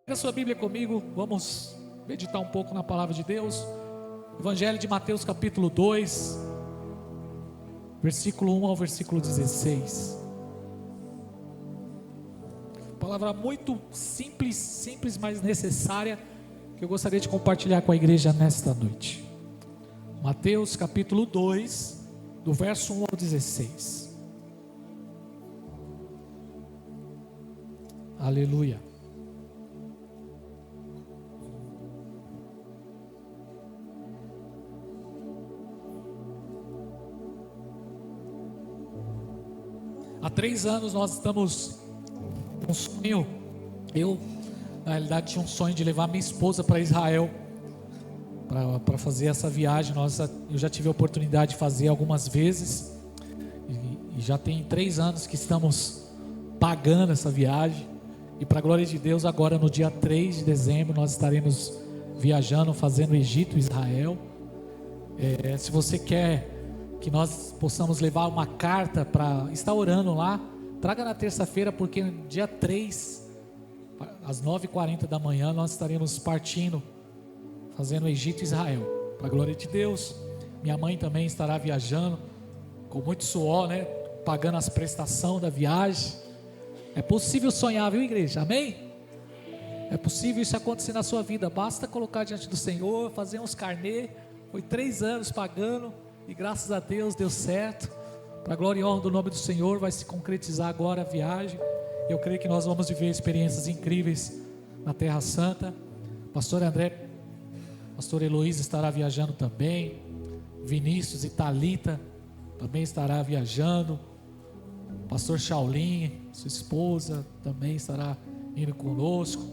Pega a sua Bíblia comigo, vamos meditar um pouco na palavra de Deus. Evangelho de Mateus capítulo 2, versículo 1 ao versículo 16. Palavra muito simples, mas necessária, que eu gostaria de compartilhar com a igreja nesta noite. Mateus capítulo 2, do verso 1 ao 16. Aleluia. Há 3 anos nós estamos com um sonho. Eu, na realidade, tinha um sonho de levar minha esposa para Israel, para fazer essa viagem. Eu já tive a oportunidade de fazer algumas vezes, e já tem 3 anos que estamos pagando essa viagem. E para a glória de Deus, agora no dia 3 de dezembro, nós estaremos viajando, fazendo Egito e Israel. Se você quer que nós possamos levar uma carta para estar orando lá, traga na terça-feira, porque no dia 3, às 9h40 da manhã, nós estaremos partindo, fazendo Egito e Israel, para a glória de Deus. Minha mãe também estará viajando, com muito suor, né? Pagando as prestações da viagem. É possível sonhar, viu, igreja? Amém? É possível isso acontecer na sua vida, basta colocar diante do Senhor, fazer uns carnê. Foi 3 anos pagando, e graças a Deus deu certo. Para a glória e honra do nome do Senhor, vai se concretizar agora a viagem. Eu creio que nós vamos viver experiências incríveis na Terra Santa. Pastor André, pastor Heloísa estará viajando também. Vinícius e Thalita também estará viajando. Pastor Shaolin, sua esposa, também estará indo conosco.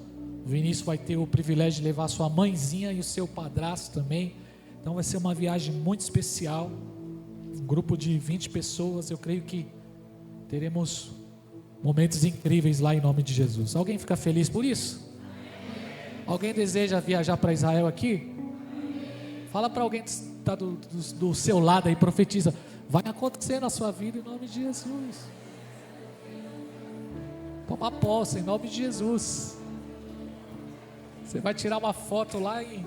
O Vinícius vai ter o privilégio de levar sua mãezinha e o seu padrasto também. Então vai ser uma viagem muito especial. Um grupo de 20 pessoas. Eu creio que teremos momentos incríveis lá em nome de Jesus. Alguém fica feliz por isso? Alguém deseja viajar para Israel aqui? Fala para alguém que está do seu lado aí, profetiza. Vai acontecer na sua vida em nome de Jesus. Toma posse em nome de Jesus. Você vai tirar uma foto lá em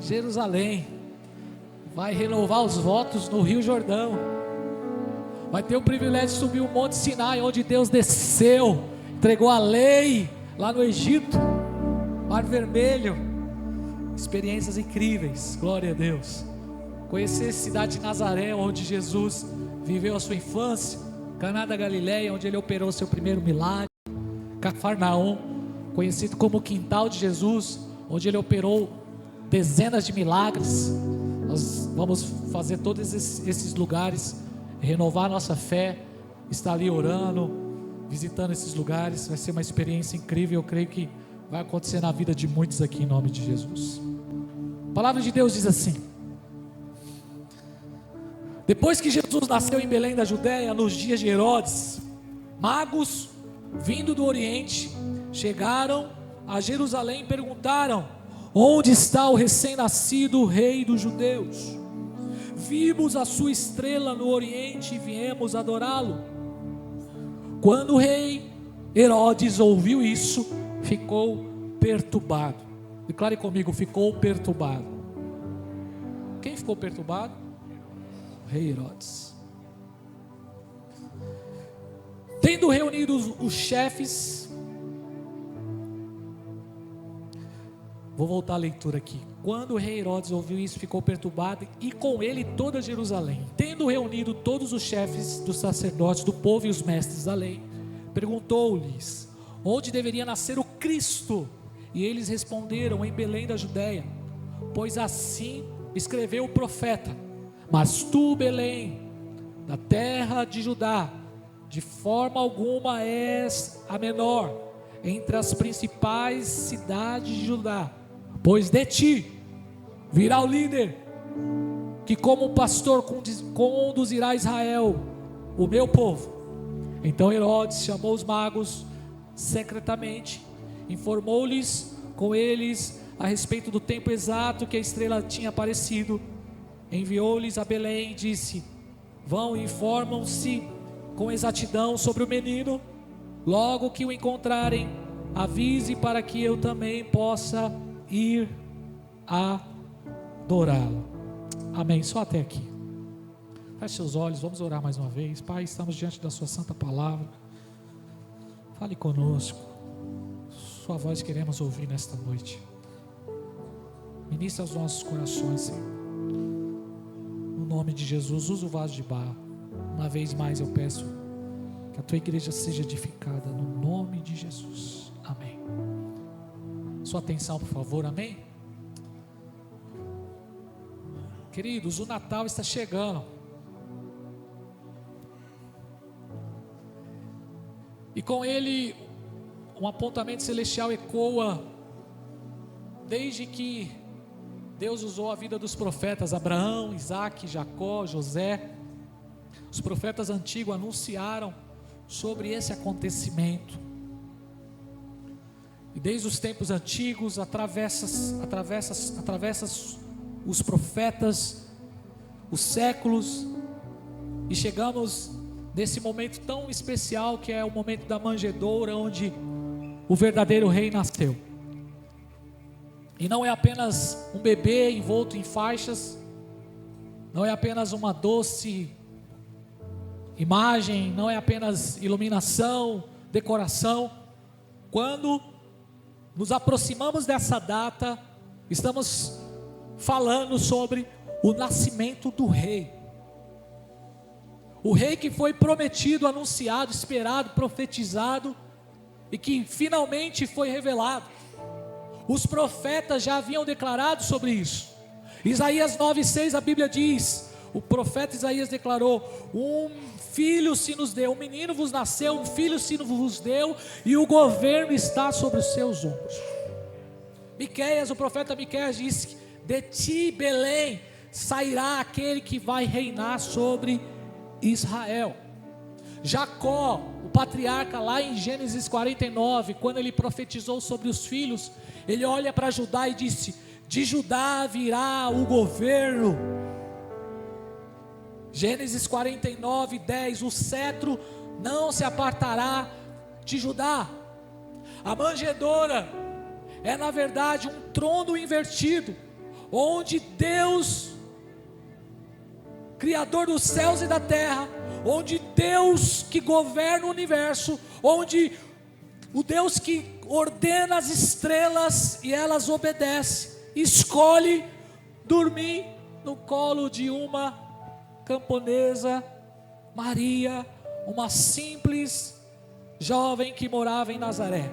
Jerusalém, vai renovar os votos no Rio Jordão, vai ter o privilégio de subir o Monte Sinai, onde Deus desceu, entregou a lei lá no Egito, Mar Vermelho. Experiências incríveis, glória a Deus. Conhecer a cidade de Nazaré, onde Jesus viveu a sua infância. Caná da Galileia, onde ele operou seu primeiro milagre. Cafarnaum, conhecido como o quintal de Jesus, onde ele operou dezenas de milagres. Nós vamos fazer todos esses lugares, renovar nossa fé, estar ali orando, visitando esses lugares. Vai ser uma experiência incrível. Eu creio que vai acontecer na vida de muitos aqui em nome de Jesus. A palavra de Deus diz assim: depois que Jesus nasceu em Belém da Judéia, nos dias de Herodes, magos vindo do Oriente chegaram a Jerusalém e perguntaram: onde está o recém-nascido rei dos judeus? Vimos a sua estrela no Oriente e viemos adorá-lo. Quando o rei Herodes ouviu isso, ficou perturbado. Declare comigo: ficou perturbado. Quem ficou perturbado? O rei Herodes. Tendo reunido os chefes, vou voltar a leitura aqui. Quando o rei Herodes ouviu isso, ficou perturbado, e com ele toda Jerusalém. Tendo reunido todos os chefes dos sacerdotes, do povo e os mestres da lei, perguntou-lhes onde deveria nascer o Cristo. E eles responderam: em Belém da Judéia, pois assim escreveu o profeta: mas tu, Belém, da terra de Judá, de forma alguma és a menor entre as principais cidades de Judá, pois de ti virá o líder, que como um pastor conduzirá Israel, o meu povo. Então Herodes chamou os magos secretamente, informou-lhes com eles a respeito do tempo exato que a estrela tinha aparecido, enviou-lhes a Belém e disse: vão e informam-se com exatidão sobre o menino. Logo que o encontrarem, avise para que eu também possa ir adorá-lo. Amém. Só até aqui. Feche seus olhos, vamos orar mais uma vez. Pai, estamos diante da sua santa palavra. Fale conosco. Sua voz queremos ouvir nesta noite. Ministra aos nossos corações, Senhor. No nome de Jesus, usa o vaso de barro. Uma vez mais eu peço que a tua igreja seja edificada no nome de Jesus. Amém. Sua atenção, por favor. Amém. Queridos, o Natal está chegando. E com ele, um apontamento celestial ecoa, desde que Deus usou a vida dos profetas Abraão, Isaque, Jacó, José. Os profetas antigos anunciaram sobre esse acontecimento. E desde os tempos antigos, atravessa os profetas, os séculos, e chegamos nesse momento tão especial que é o momento da manjedoura, onde o verdadeiro rei nasceu. E não é apenas um bebê envolto em faixas, não é apenas uma doce imagem, não é apenas iluminação, decoração. Quando nos aproximamos dessa data, estamos falando sobre o nascimento do rei. O rei que foi prometido, anunciado, esperado, profetizado e que finalmente foi revelado. Os profetas já haviam declarado sobre isso. Isaías 9:6, a Bíblia diz, o profeta Isaías declarou: um filho se nos deu, um menino vos nasceu, um filho se vos deu, e o governo está sobre os seus ombros. Miqueias, o profeta Miqueias disse: de ti, Belém, sairá aquele que vai reinar sobre Israel. Jacó, o patriarca, lá em Gênesis 49, quando ele profetizou sobre os filhos, ele olha para Judá e disse: de Judá virá o governo. Gênesis 49:10, o cetro não se apartará de Judá. A manjedoura é na verdade um trono invertido, onde Deus, Criador dos céus e da terra, onde Deus que governa o universo, onde o Deus que ordena as estrelas e elas obedecem, escolhe dormir no colo de uma camponesa, Maria, uma simples jovem que morava em Nazaré.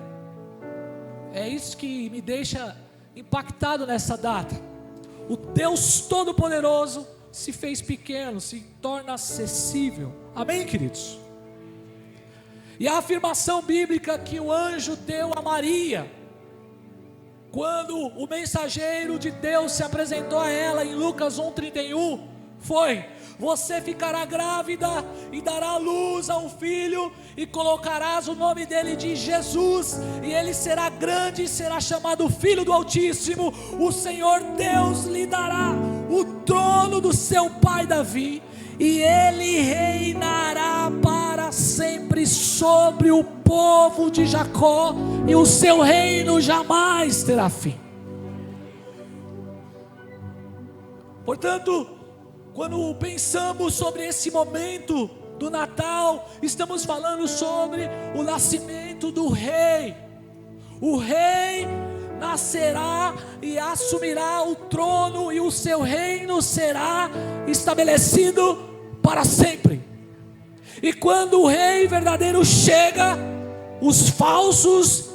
É isso que me deixa impactado nessa data. O Deus Todo-Poderoso se fez pequeno, se torna acessível. Amém, queridos? E a afirmação bíblica que o anjo deu a Maria, quando o mensageiro de Deus se apresentou a ela em Lucas 1:31, foi: você ficará grávida e dará à luz a um filho, e colocarás o nome dele de Jesus, e ele será grande e será chamado Filho do Altíssimo. O Senhor Deus lhe dará o trono do seu pai Davi, e ele reinará para sempre sobre o povo de Jacó, e o seu reino jamais terá fim. Portanto, quando pensamos sobre esse momento do Natal, estamos falando sobre o nascimento do rei. O rei nascerá e assumirá o trono, e o seu reino será estabelecido para sempre. E quando o rei verdadeiro chega, os falsos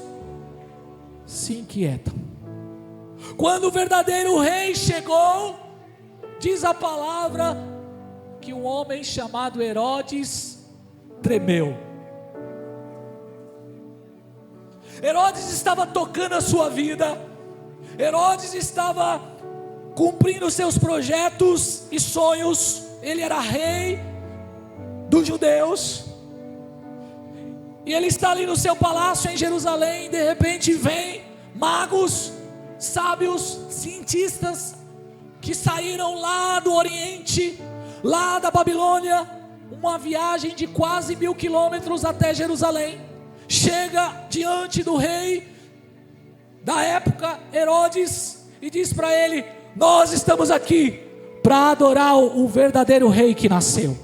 se inquietam. Quando o verdadeiro rei chegou, diz a palavra que um homem chamado Herodes tremeu. Herodes estava tocando a sua vida. Herodes estava cumprindo seus projetos e sonhos. Ele era rei dos judeus, e ele está ali no seu palácio em Jerusalém. De repente vem magos, sábios, cientistas, que saíram lá do Oriente, lá da Babilônia, uma viagem de quase 1000 quilômetros até Jerusalém. chega diante do rei da época, Herodes, e diz para ele: nós estamos aqui para adorar o verdadeiro rei que nasceu.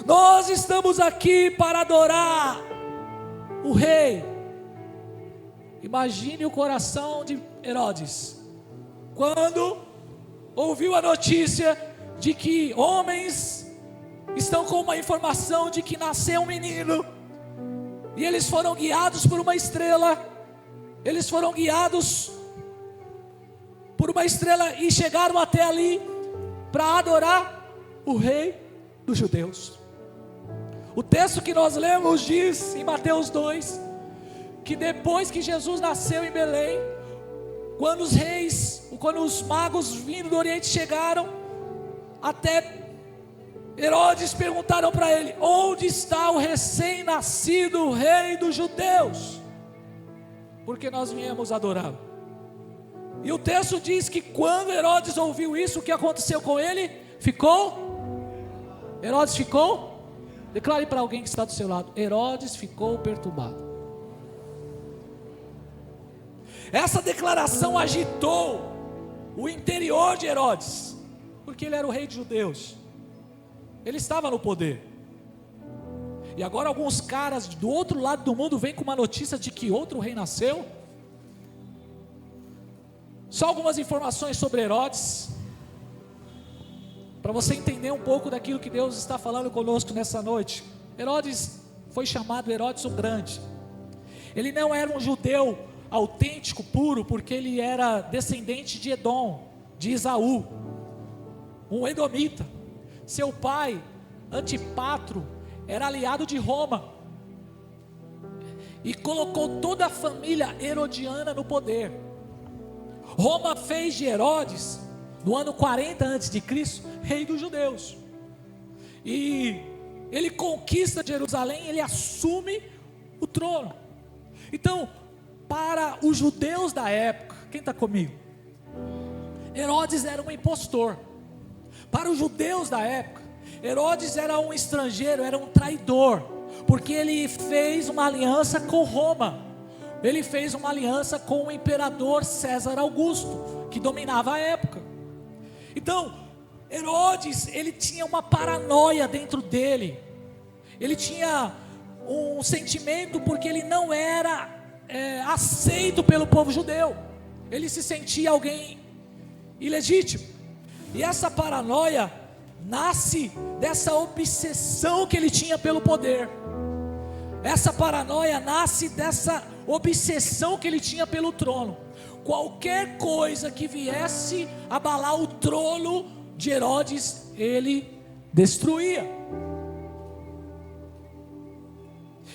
Nós estamos aqui para adorar o rei. Imagine o coração de Herodes quando ouviu a notícia de que homens estão com uma informação de que nasceu um menino, e eles foram guiados por uma estrela. Eles foram guiados por uma estrela e chegaram até ali para adorar o rei dos judeus. O texto que nós lemos diz em Mateus 2 que depois que Jesus nasceu em Belém, quando os magos vindo do Oriente chegaram, até Herodes perguntaram para ele: onde está o recém-nascido rei dos judeus? Porque nós viemos adorá-lo. E o texto diz que quando Herodes ouviu isso, o que aconteceu com ele? Herodes ficou? Declare para alguém que está do seu lado: Herodes ficou perturbado. Essa declaração agitou o interior de Herodes, porque ele era o rei de judeus, ele estava no poder. E agora alguns caras do outro lado do mundo vêm com uma notícia de que outro rei nasceu. Só algumas informações sobre Herodes, para você entender um pouco daquilo que Deus está falando conosco nessa noite. Herodes foi chamado Herodes o Grande. Ele não era um judeu autêntico, puro, porque ele era descendente de Edom, de Esaú, um edomita. Seu pai, Antipatro, era aliado de Roma, e colocou toda a família herodiana no poder. Roma fez de Herodes, no ano 40 a.C., rei dos judeus, e ele conquista Jerusalém, ele assume o trono. Então, para os judeus da época, quem está comigo? Herodes era um impostor. Para os judeus da época, Herodes era um estrangeiro, era um traidor, porque ele fez uma aliança com Roma. Ele fez uma aliança com o imperador César Augusto, que dominava a época. Então, Herodes, ele tinha uma paranoia dentro dele. Ele tinha um sentimento, porque ele não era aceito pelo povo judeu. Ele se sentia alguém ilegítimo. E essa paranoia nasce dessa obsessão que ele tinha pelo poder. Essa paranoia nasce dessa obsessão que ele tinha pelo trono. Qualquer coisa que viesse abalar o trono de Herodes, ele destruía.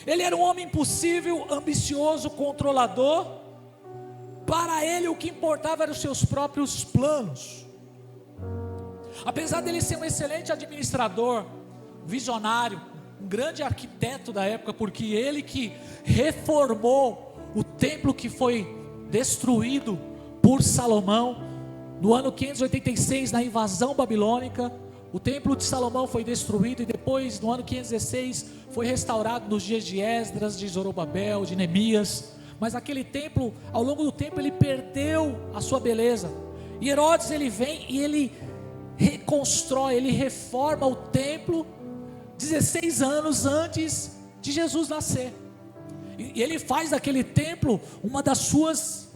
Ele era um homem impossível, ambicioso, controlador. Para ele o que importava eram os seus próprios planos. Apesar dele ser um excelente administrador, visionário, um grande arquiteto da época, porque ele que reformou o templo que foi destruído por Salomão no ano 586, na invasão babilônica. O templo de Salomão foi destruído, e depois no ano 516 foi restaurado nos dias de Esdras, de Zorobabel, de Neemias. Mas aquele templo, ao longo do tempo, ele perdeu a sua beleza. E Herodes, ele vem e ele reconstrói, ele reforma o templo 16 anos antes de Jesus nascer. E ele faz daquele templo uma das suas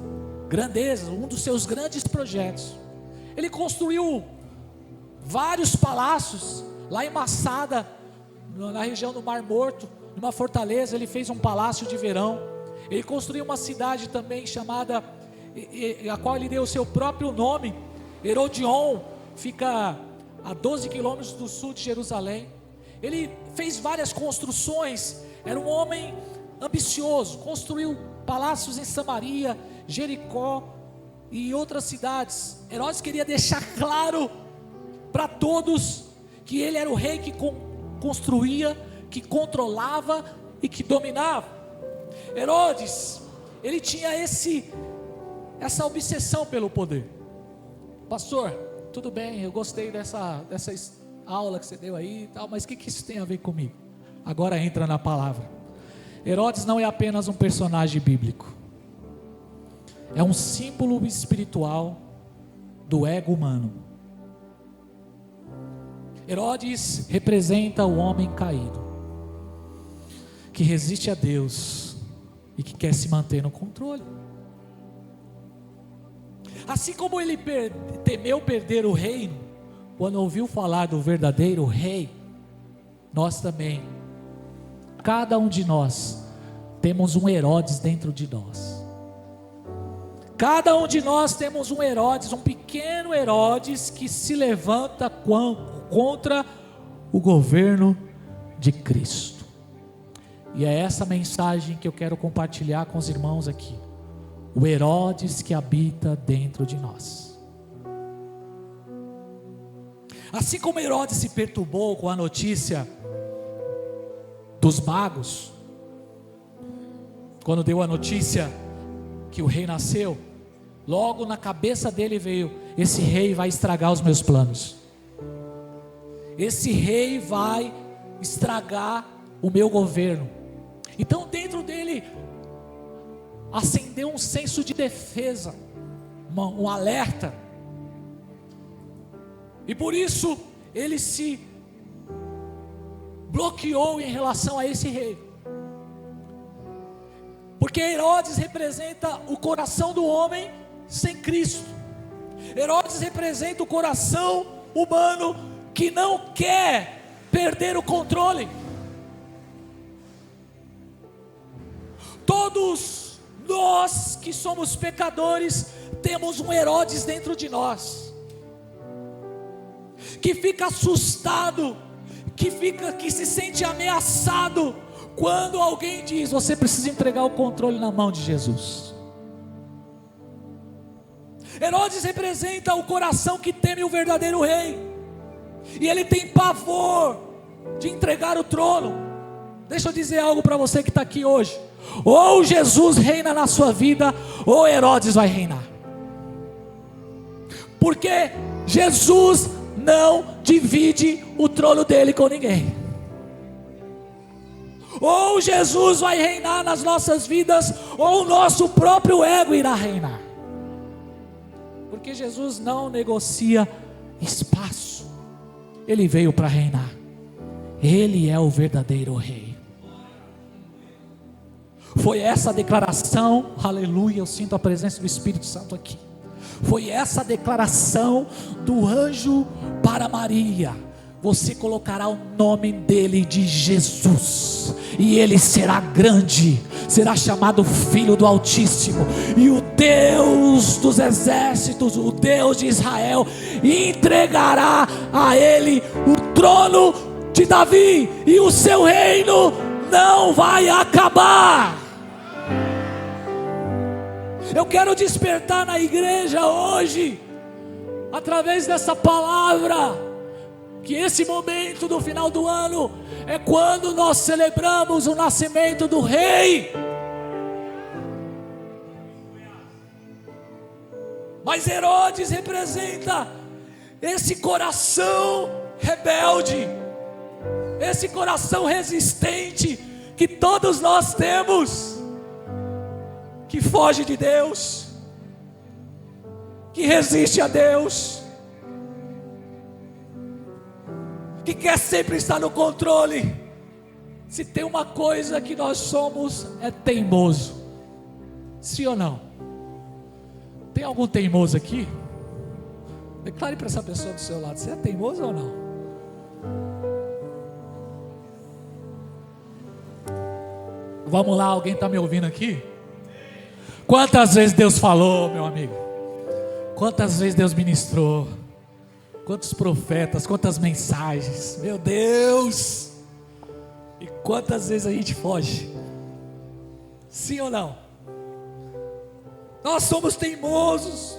grandezas, um dos seus grandes projetos. Ele construiu vários palácios lá em Massada, na região do Mar Morto, numa fortaleza. Ele fez um palácio de verão. Ele construiu uma cidade também chamada, a qual ele deu o seu próprio nome, Herodion, fica a 12 quilômetros do sul de Jerusalém. Ele fez várias construções, era um homem ambicioso, construiu palácios em Samaria, Jericó e outras cidades. Herodes queria deixar claro para todos que ele era o rei que construía, que controlava e que dominava. Herodes, ele tinha essa obsessão pelo poder. Pastor, tudo bem, eu gostei dessa aula que você deu aí e tal, mas o que isso tem a ver comigo? Agora entra na palavra. Herodes não é apenas um personagem bíblico, é um símbolo espiritual do ego humano. Herodes representa o homem caído, que resiste a Deus e que quer se manter no controle. Assim como ele temeu perder o reino, quando ouviu falar do verdadeiro rei, nós também, cada um de nós, temos um Herodes dentro de nós. Cada um de nós temos um Herodes, um pequeno Herodes que se levanta contra o governo de Cristo. E é essa mensagem que eu quero compartilhar com os irmãos aqui. O Herodes que habita dentro de nós. Assim como Herodes se perturbou com a notícia dos magos, quando deu a notícia que o rei nasceu, logo na cabeça dele veio: esse rei vai estragar os meus planos, esse rei vai estragar o meu governo. Então dentro dele acendeu um senso de defesa, um alerta, e por isso ele se bloqueou em relação a esse rei, porque Herodes representa o coração do homem sem Cristo. Herodes representa o coração humano que não quer perder o controle. Todos nós que somos pecadores temos um Herodes dentro de nós, que fica assustado, que se sente ameaçado quando alguém diz: você precisa entregar o controle na mão de Jesus. Herodes representa o coração que teme o verdadeiro rei, e ele tem pavor de entregar o trono. Deixa eu dizer algo para você que está aqui hoje: ou Jesus reina na sua vida, ou Herodes vai reinar, porque Jesus não divide o trono dele com ninguém. Ou Jesus vai reinar nas nossas vidas, ou o nosso próprio ego irá reinar, porque Jesus não negocia espaço, ele veio para reinar, ele é o verdadeiro rei. Foi essa declaração, aleluia, eu sinto a presença do Espírito Santo aqui. Foi essa declaração do anjo para Maria: você colocará o nome dele de Jesus, e ele será grande, será chamado Filho do Altíssimo, e o Deus dos exércitos, o Deus de Israel, entregará a ele o trono de Davi, e o seu reino não vai acabar. Eu quero despertar na igreja hoje, através dessa palavra, que esse momento do final do ano é quando nós celebramos o nascimento do Rei. Mas Herodes representa esse coração rebelde, esse coração resistente que todos nós temos, que foge de Deus, que resiste a Deus, que quer sempre estar no controle. Se tem uma coisa que nós somos, é teimoso. Sim ou não? Tem algum teimoso aqui? Declare para essa pessoa do seu lado: você é teimoso ou não? Vamos lá, alguém está me ouvindo aqui? Quantas vezes Deus falou, meu amigo? Quantas vezes Deus ministrou? Quantos profetas, quantas mensagens, meu Deus! E quantas vezes a gente foge? Sim ou não? Nós somos teimosos,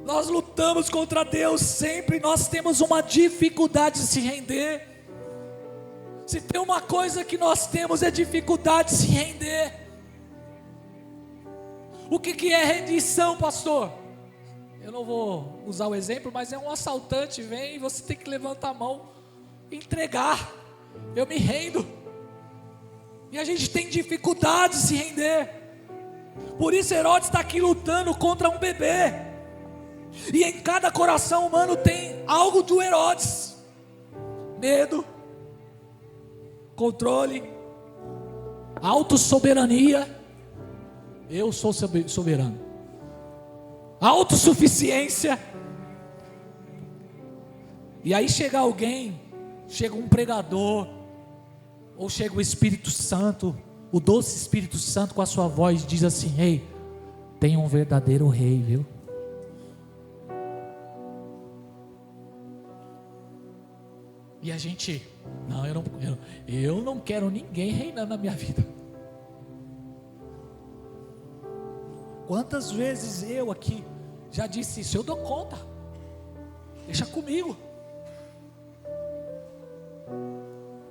nós lutamos contra Deus sempre, nós temos uma dificuldade de se render. Se tem uma coisa que nós temos, é dificuldade de se render. O que é rendição, pastor? Eu não vou usar o exemplo, mas é um assaltante, vem e você tem que levantar a mão, entregar. Eu me rendo. E a gente tem dificuldade de se render. Por isso Herodes está aqui lutando contra um bebê. E em cada coração humano tem algo do Herodes: medo, controle, autossoberania. Eu sou soberano. Autossuficiência. E aí chega alguém, chega um pregador, ou chega o Espírito Santo, o doce Espírito Santo com a sua voz, diz assim: ei, tem um verdadeiro rei, viu? E a gente, não, eu não quero ninguém reinando na minha vida. Quantas vezes eu aqui já disse isso? Eu dou conta, deixa comigo.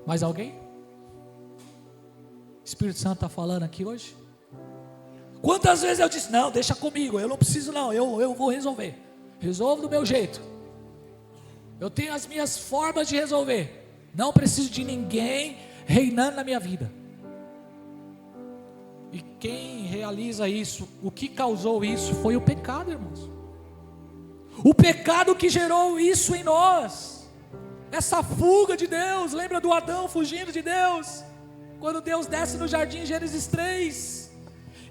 Mais alguém? O Espírito Santo está falando aqui hoje? Quantas vezes eu disse: não, deixa comigo, eu não preciso não, eu vou resolver. Resolvo do meu jeito. Eu tenho as minhas formas de resolver. Não preciso de ninguém reinando na minha vida. E quem realiza isso, o que causou isso, foi o pecado, irmãos. O pecado que gerou isso em nós. Essa fuga de Deus. Lembra do Adão fugindo de Deus? Quando Deus desce no jardim em Gênesis 3.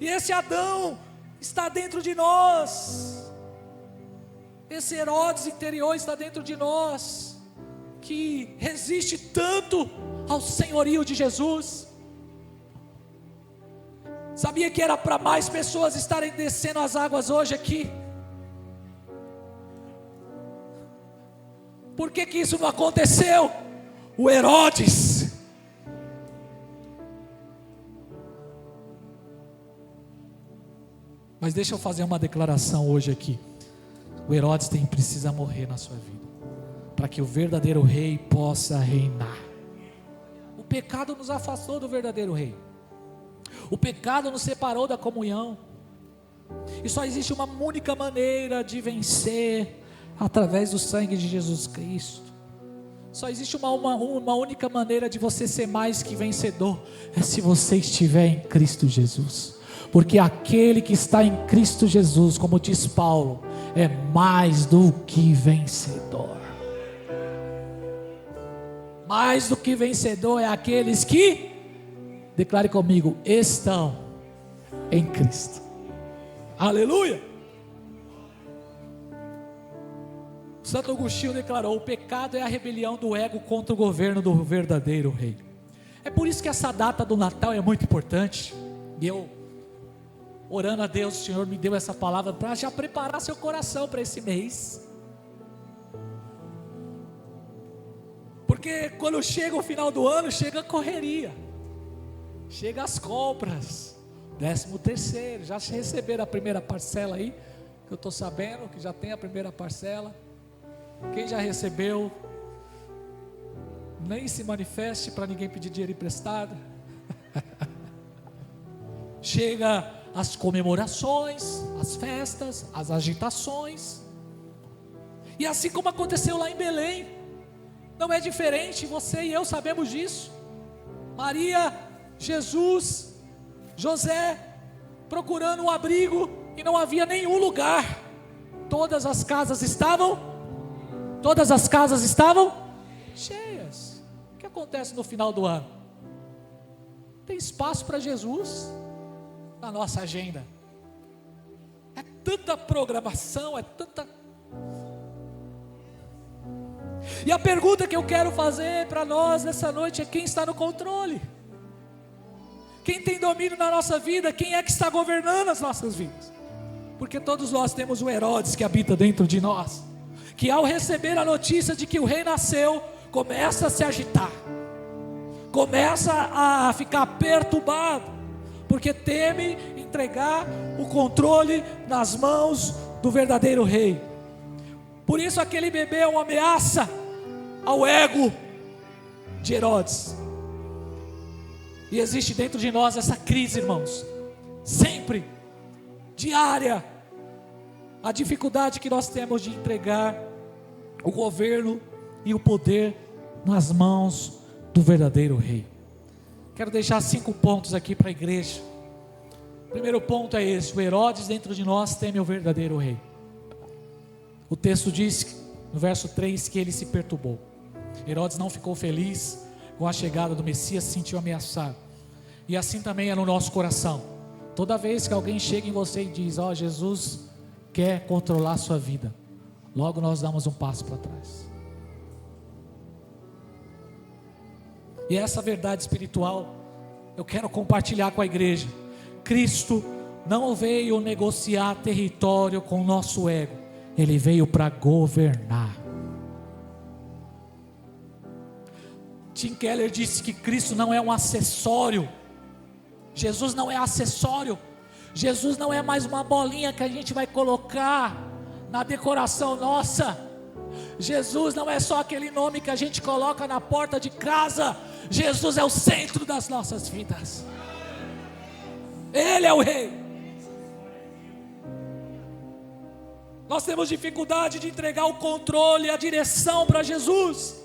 E esse Adão está dentro de nós. Esse Herodes interior está dentro de nós, que resiste tanto ao senhorio de Jesus. Sabia que era para mais pessoas estarem descendo as águas hoje aqui? Por que isso não aconteceu? O Herodes. Mas deixa eu fazer uma declaração hoje aqui. O Herodes precisa morrer na sua vida, para que o verdadeiro rei possa reinar. O pecado nos afastou do verdadeiro rei. O pecado nos separou da comunhão. E só existe uma única maneira de vencer, através do sangue de Jesus Cristo. Só existe uma única maneira de você ser mais que vencedor, é se você estiver em Cristo Jesus. Porque aquele que está em Cristo Jesus, como diz Paulo, é mais do que vencedor. Mais do que vencedor é aqueles que, declare comigo, estão em Cristo. Aleluia! Santo Agostinho declarou: o pecado é a rebelião do ego contra o governo do verdadeiro rei. É por isso que essa data do Natal é muito importante. E eu, orando a Deus, o Senhor me deu essa palavra para já preparar seu coração para esse mês. Porque quando chega o final do ano, chega a correria, chega as compras, 13º, já receberam a primeira parcela aí, que eu estou sabendo que já tem a primeira parcela. Quem já recebeu, nem se manifeste para ninguém pedir dinheiro emprestado. Chega as comemorações, as festas, as agitações. E assim como aconteceu lá em Belém, não é diferente, você e eu sabemos disso. Maria, Jesus, José, procurando um abrigo, e não havia nenhum lugar. Todas as casas estavam cheias. O que acontece no final do ano? Tem espaço para Jesus na nossa agenda. É tanta programação, é tanta. E a pergunta que eu quero fazer para nós nessa noite é: quem está no controle? Quem tem domínio na nossa vida? Quem é que está governando as nossas vidas? Porque todos nós temos um Herodes que habita dentro de nós, que ao receber a notícia de que o rei nasceu, começa a se agitar, começa a ficar perturbado, porque teme entregar o controle nas mãos do verdadeiro rei. Por isso aquele bebê é uma ameaça ao ego de Herodes. E existe dentro de nós essa crise, irmãos, sempre, diária, a dificuldade que nós temos de entregar o governo e o poder nas mãos do verdadeiro rei. Quero deixar 5 pontos aqui para a igreja. O primeiro ponto é esse: o Herodes dentro de nós teme o verdadeiro rei. O texto diz, no verso 3, que ele se perturbou. Herodes não ficou feliz com a chegada do Messias, se sentiu ameaçado. E assim também é no nosso coração. Toda vez que alguém chega em você e diz: ó, Jesus quer controlar a sua vida, logo nós damos um passo para trás. E essa verdade espiritual eu quero compartilhar com a igreja. Cristo não veio negociar território com o nosso ego, Ele veio para governar. Tim Keller disse que Cristo não é um acessório. Jesus não é acessório. Jesus não é mais uma bolinha que a gente vai colocar na decoração nossa. Jesus não é só aquele nome que a gente coloca na porta de casa. Jesus é o centro das nossas vidas. Ele é o rei. Nós temos dificuldade de entregar o controle, a direção para Jesus.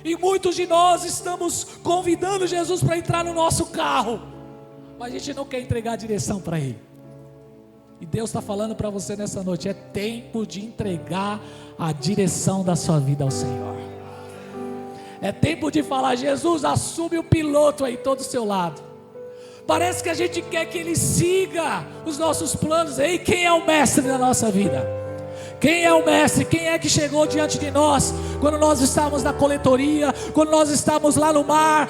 E muitos de nós estamos convidando Jesus para entrar no nosso carro, mas a gente não quer entregar a direção para Ele. E Deus está falando para você nessa noite: é tempo de entregar a direção da sua vida ao Senhor. É tempo de falar: Jesus, assume o piloto aí todo do seu lado. Parece que a gente quer que Ele siga os nossos planos. Ei, quem é o mestre da nossa vida? Quem é o mestre? Quem é que chegou diante de nós quando nós estávamos na coletoria, quando nós estávamos lá no mar,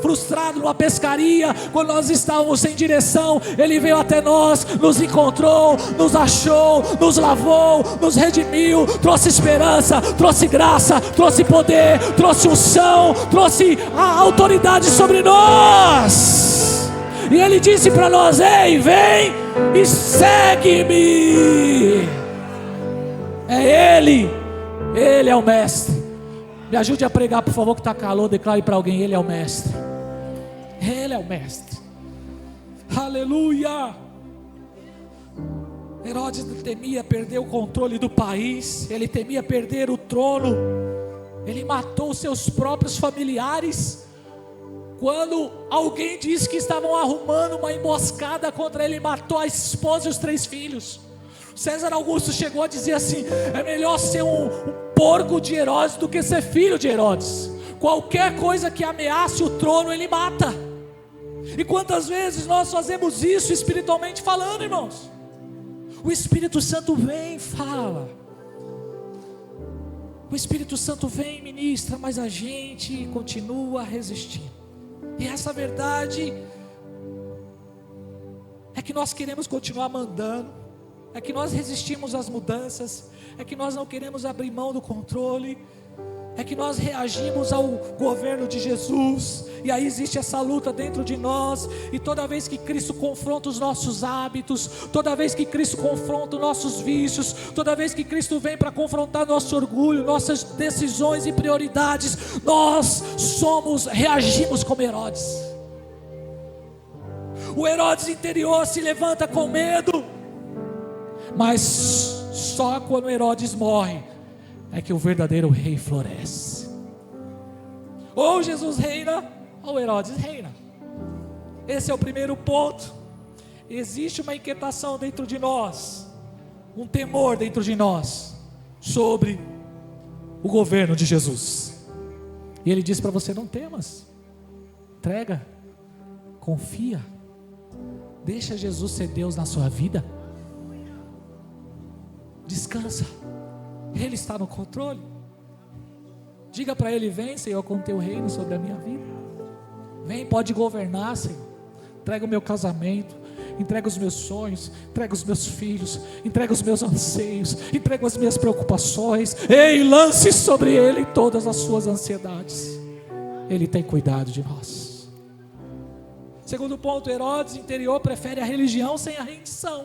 frustrados numa pescaria, quando nós estávamos sem direção? Ele veio até nós, nos encontrou, nos achou, nos lavou, nos redimiu, trouxe esperança, trouxe graça, trouxe poder, trouxe unção, trouxe a autoridade sobre nós. E Ele disse para nós: ei, vem e segue-me. É Ele é o mestre. Me ajude a pregar, por favor, que está calor. Declare para alguém: Ele é o mestre. Ele é o mestre. Aleluia. Herodes temia perder o controle do país. Ele temia perder o trono. Ele matou seus próprios familiares. Quando alguém disse que estavam arrumando uma emboscada contra ele, matou a esposa e os 3 filhos. César Augusto chegou a dizer assim: é melhor ser um porco de Herodes do que ser filho de Herodes. Qualquer coisa que ameace o trono, ele mata. E quantas vezes nós fazemos isso espiritualmente falando, irmãos? O Espírito Santo vem e fala, o Espírito Santo vem e ministra, mas a gente continua resistindo. E essa verdade é que nós queremos continuar mandando, é que nós resistimos às mudanças, é que nós não queremos abrir mão do controle, é que nós reagimos ao governo de Jesus. E aí existe essa luta dentro de nós. E toda vez que Cristo confronta os nossos hábitos, toda vez que Cristo confronta os nossos vícios, toda vez que Cristo vem para confrontar nosso orgulho, nossas decisões e prioridades, nós reagimos como Herodes. O Herodes interior se levanta com medo, mas só quando Herodes morre é que o verdadeiro rei floresce. Ou Jesus reina, ou Herodes reina. Esse é o primeiro ponto. Existe uma inquietação dentro de nós, um temor dentro de nós sobre o governo de Jesus. E Ele diz para você: não temas, entrega, confia, deixa Jesus ser Deus na sua vida, descansa, Ele está no controle. Diga para Ele: vem, Senhor, com o teu reino sobre a minha vida. Vem, pode governar, Senhor. Entrega o meu casamento, entrega os meus sonhos, entrega os meus filhos, entrega os meus anseios, entrega as minhas preocupações. Ei, lance sobre Ele todas as suas ansiedades. Ele tem cuidado de nós. Segundo ponto, Herodes interior prefere a religião sem a rendição.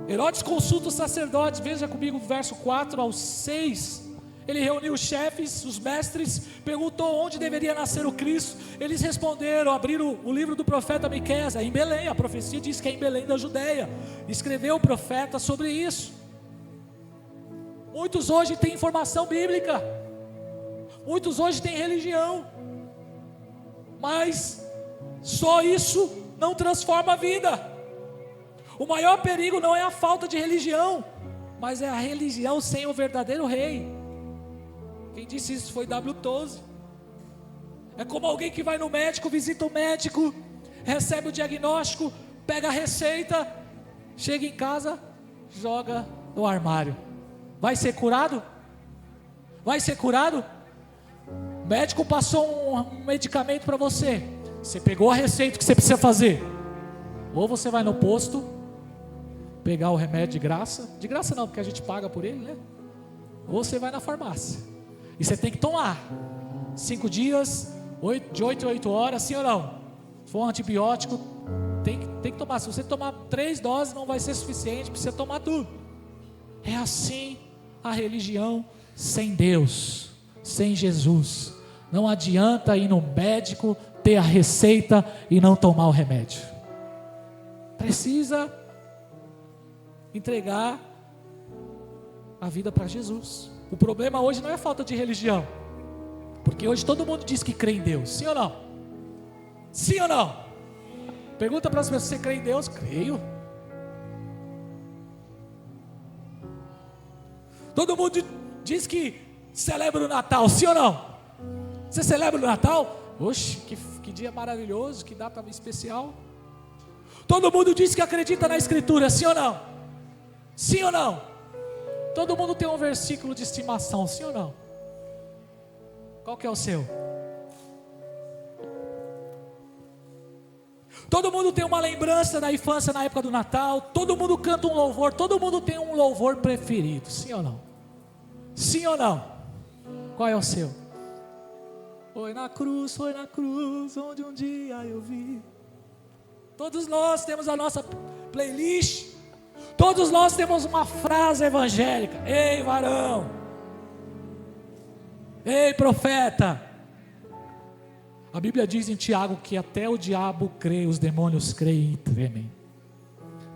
Herodes consulta os sacerdotes. Veja comigo o verso 4 ao 6. Ele reuniu os chefes, os mestres, perguntou onde deveria nascer o Cristo. Eles responderam, abriram o livro do profeta Miqueias: é em Belém. A profecia diz que é em Belém da Judeia. Escreveu o profeta sobre isso. Muitos hoje têm informação bíblica, muitos hoje têm religião, Mas só isso não transforma a vida. O maior perigo não é a falta de religião, mas é a religião sem o verdadeiro rei. Quem disse isso foi W. Tozer. É como alguém que vai no médico, visita o médico, recebe o diagnóstico, pega a receita, chega em casa, joga no armário. Vai ser curado? Vai ser curado? O médico passou um medicamento para você. Você pegou a receita, o que você precisa fazer? Ou você vai no posto pegar o remédio de graça não, porque a gente paga por ele, né? Ou você vai na farmácia e você tem que tomar 5 dias, de 8 a 8 horas, sim ou não? Se for um antibiótico, tem que tomar. Se você tomar 3 doses, não vai ser suficiente, precisa tomar tudo. É assim a religião sem Deus, sem Jesus. Não adianta ir no médico, ter a receita e não tomar o remédio. Precisa entregar a vida para Jesus. O problema hoje não é a falta de religião, porque hoje todo mundo diz que crê em Deus, sim ou não? Sim ou não? Pergunta para as pessoas: você crê em Deus? Creio. Todo mundo diz que celebra o Natal, sim ou não? Você celebra o Natal? Oxe, que dia maravilhoso, que data especial. Todo mundo diz que acredita na Escritura, sim ou não? Sim ou não? Todo mundo tem um versículo de estimação, sim ou não? Qual que é o seu? Todo mundo tem uma lembrança da infância na época do Natal. Todo mundo canta um louvor. Todo mundo tem um louvor preferido, sim ou não? Sim ou não? Qual é o seu? Foi na cruz, onde um dia eu vi. Todos nós temos a nossa playlist. Todos nós temos uma frase evangélica. Ei, varão. Ei, profeta. A Bíblia diz em Tiago que até o diabo crê, os demônios creem e tremem.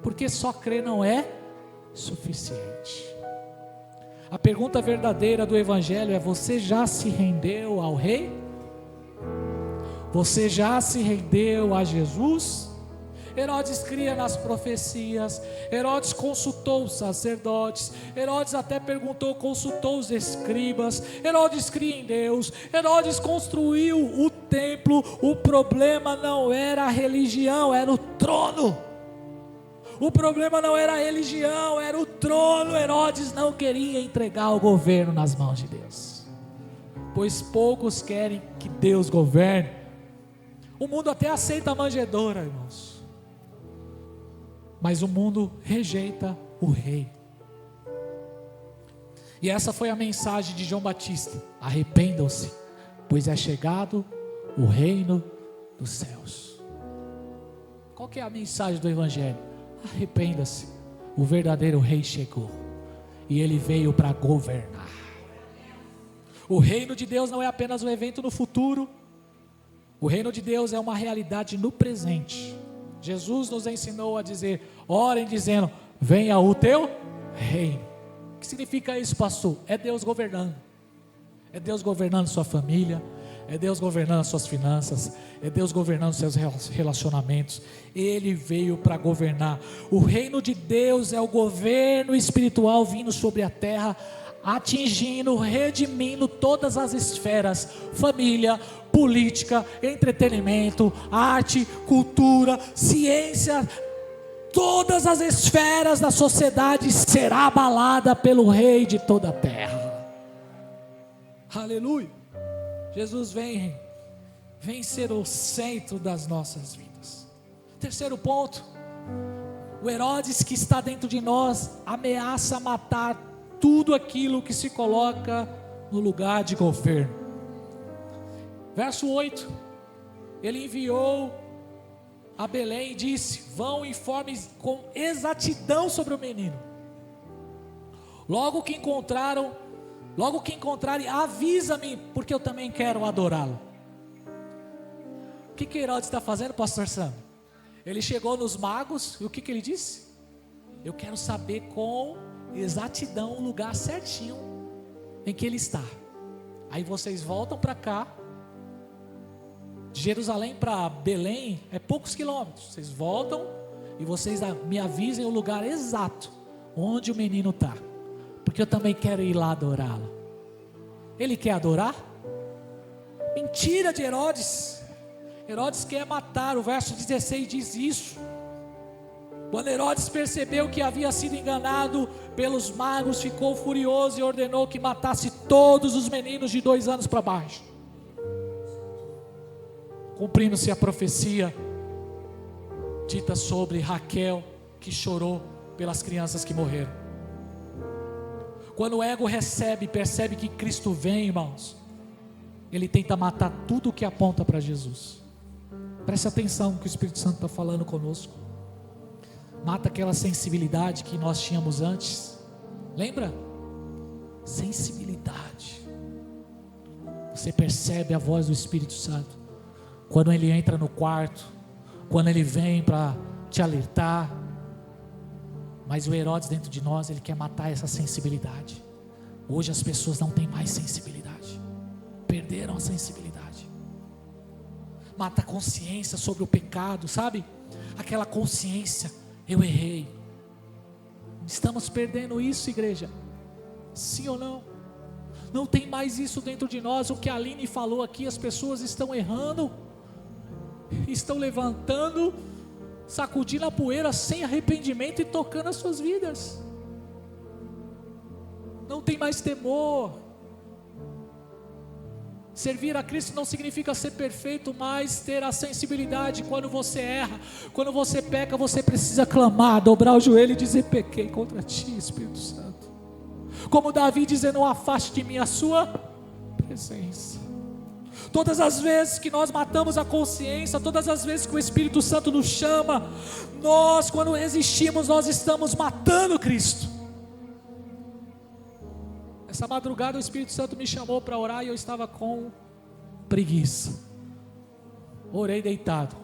Porque só crer não é suficiente. A pergunta verdadeira do evangelho é: você já se rendeu ao rei? Você já se rendeu a Jesus? Herodes cria nas profecias, Herodes consultou os sacerdotes, Herodes até consultou os escribas, Herodes cria em Deus, Herodes construiu o templo. O problema não era a religião, era o trono. O problema não era a religião, era o trono. Herodes não queria entregar o governo nas mãos de Deus, pois poucos querem que Deus governe. O mundo até aceita a manjedoura, irmãos, mas o mundo rejeita o rei. E essa foi a mensagem de João Batista: arrependam-se, pois é chegado o reino dos céus. Qual que é a mensagem do evangelho? Arrependa-se, o verdadeiro rei chegou, e ele veio para governar. O reino de Deus não é apenas um evento no futuro. O reino de Deus é uma realidade no presente. Jesus nos ensinou a dizer: orem dizendo, venha o teu reino. O que significa isso, pastor? É Deus governando. É Deus governando sua família, é Deus governando suas finanças, é Deus governando seus relacionamentos. Ele veio para governar. O reino de Deus é o governo espiritual vindo sobre a terra, atingindo, redimindo todas as esferas: família, política, entretenimento, arte, cultura, ciência. Todas as esferas da sociedade será abalada pelo Rei de toda a terra. Aleluia. Jesus vem ser o centro das nossas vidas. Terceiro ponto: o Herodes que está dentro de nós ameaça matar tudo aquilo que se coloca no lugar de governo. Verso 8: ele enviou a Belém e disse: vão e informem com exatidão sobre o menino. Logo que encontrarem, avisa-me, porque eu também quero adorá-lo. O que Herodes está fazendo, pastor Sam? Ele chegou nos magos e o que ele disse? Eu quero saber com exatidão o lugar certinho em que ele está. Aí vocês voltam para cá, De Jerusalém para Belém é poucos quilômetros. Vocês voltam e vocês me avisem o lugar exato onde o menino está, porque eu também quero ir lá adorá-lo. Ele quer adorar? Mentira de Herodes. Herodes quer matar. O verso 16 diz isso. Quando Herodes percebeu que havia sido enganado pelos magos, ficou furioso e ordenou que matasse todos os meninos de 2 anos para baixo, cumprindo-se a profecia dita sobre Raquel, que chorou pelas crianças que morreram. Quando o ego percebe que Cristo vem, irmãos, ele tenta matar tudo que aponta para Jesus. Preste atenção no que o Espírito Santo está falando conosco. Mata aquela sensibilidade que nós tínhamos antes. Lembra? Sensibilidade. Você percebe a voz do Espírito Santo quando ele entra no quarto, quando ele vem para te alertar. Mas o Herodes dentro de nós, ele quer matar essa sensibilidade. Hoje as pessoas não têm mais sensibilidade, perderam a sensibilidade. Mata a consciência sobre o pecado, sabe? Aquela consciência, eu errei. Estamos perdendo isso, igreja. Sim ou não? Não tem mais isso dentro de nós. O que a Aline falou aqui, as pessoas estão errando, estão levantando, sacudindo a poeira sem arrependimento e tocando as suas vidas. Não tem mais temor. Servir a Cristo não significa ser perfeito, mas ter a sensibilidade. Quando você erra, quando você peca, você precisa clamar, dobrar o joelho e dizer: pequei contra ti, Espírito Santo. Como Davi dizendo: não afaste de mim a sua presença. Todas as vezes que nós matamos a consciência, todas as vezes que o Espírito Santo nos chama, nós, quando resistimos, nós estamos matando Cristo. Essa madrugada o Espírito Santo me chamou para orar e eu estava com preguiça. Orei deitado,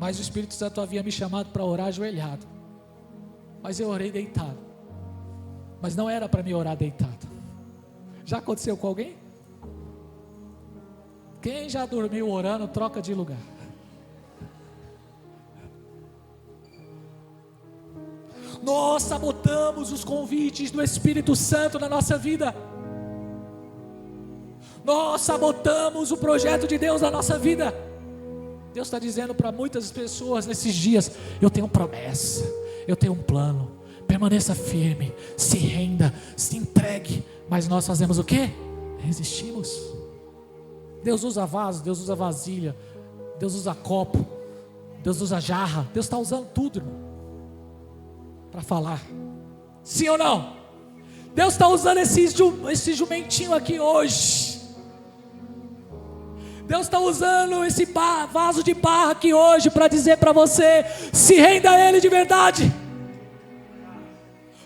mas o Espírito Santo havia me chamado para orar ajoelhado, mas eu orei deitado. Mas não era para me orar deitado. Já aconteceu com alguém? Quem já dormiu orando, troca de lugar. Nós sabotamos os convites do Espírito Santo na nossa vida. Nós sabotamos o projeto de Deus na nossa vida. Deus está dizendo para muitas pessoas nesses dias: eu tenho promessa, eu tenho um plano, permaneça firme, se renda, se entregue. Mas nós fazemos o quê? Resistimos. Deus usa vaso, Deus usa vasilha, Deus usa copo, Deus usa jarra. Deus está usando tudo, irmão, para falar. Sim ou não? Deus está usando esse jumentinho aqui hoje. Deus está usando esse vaso de barro aqui hoje para dizer para você: se renda a Ele de verdade.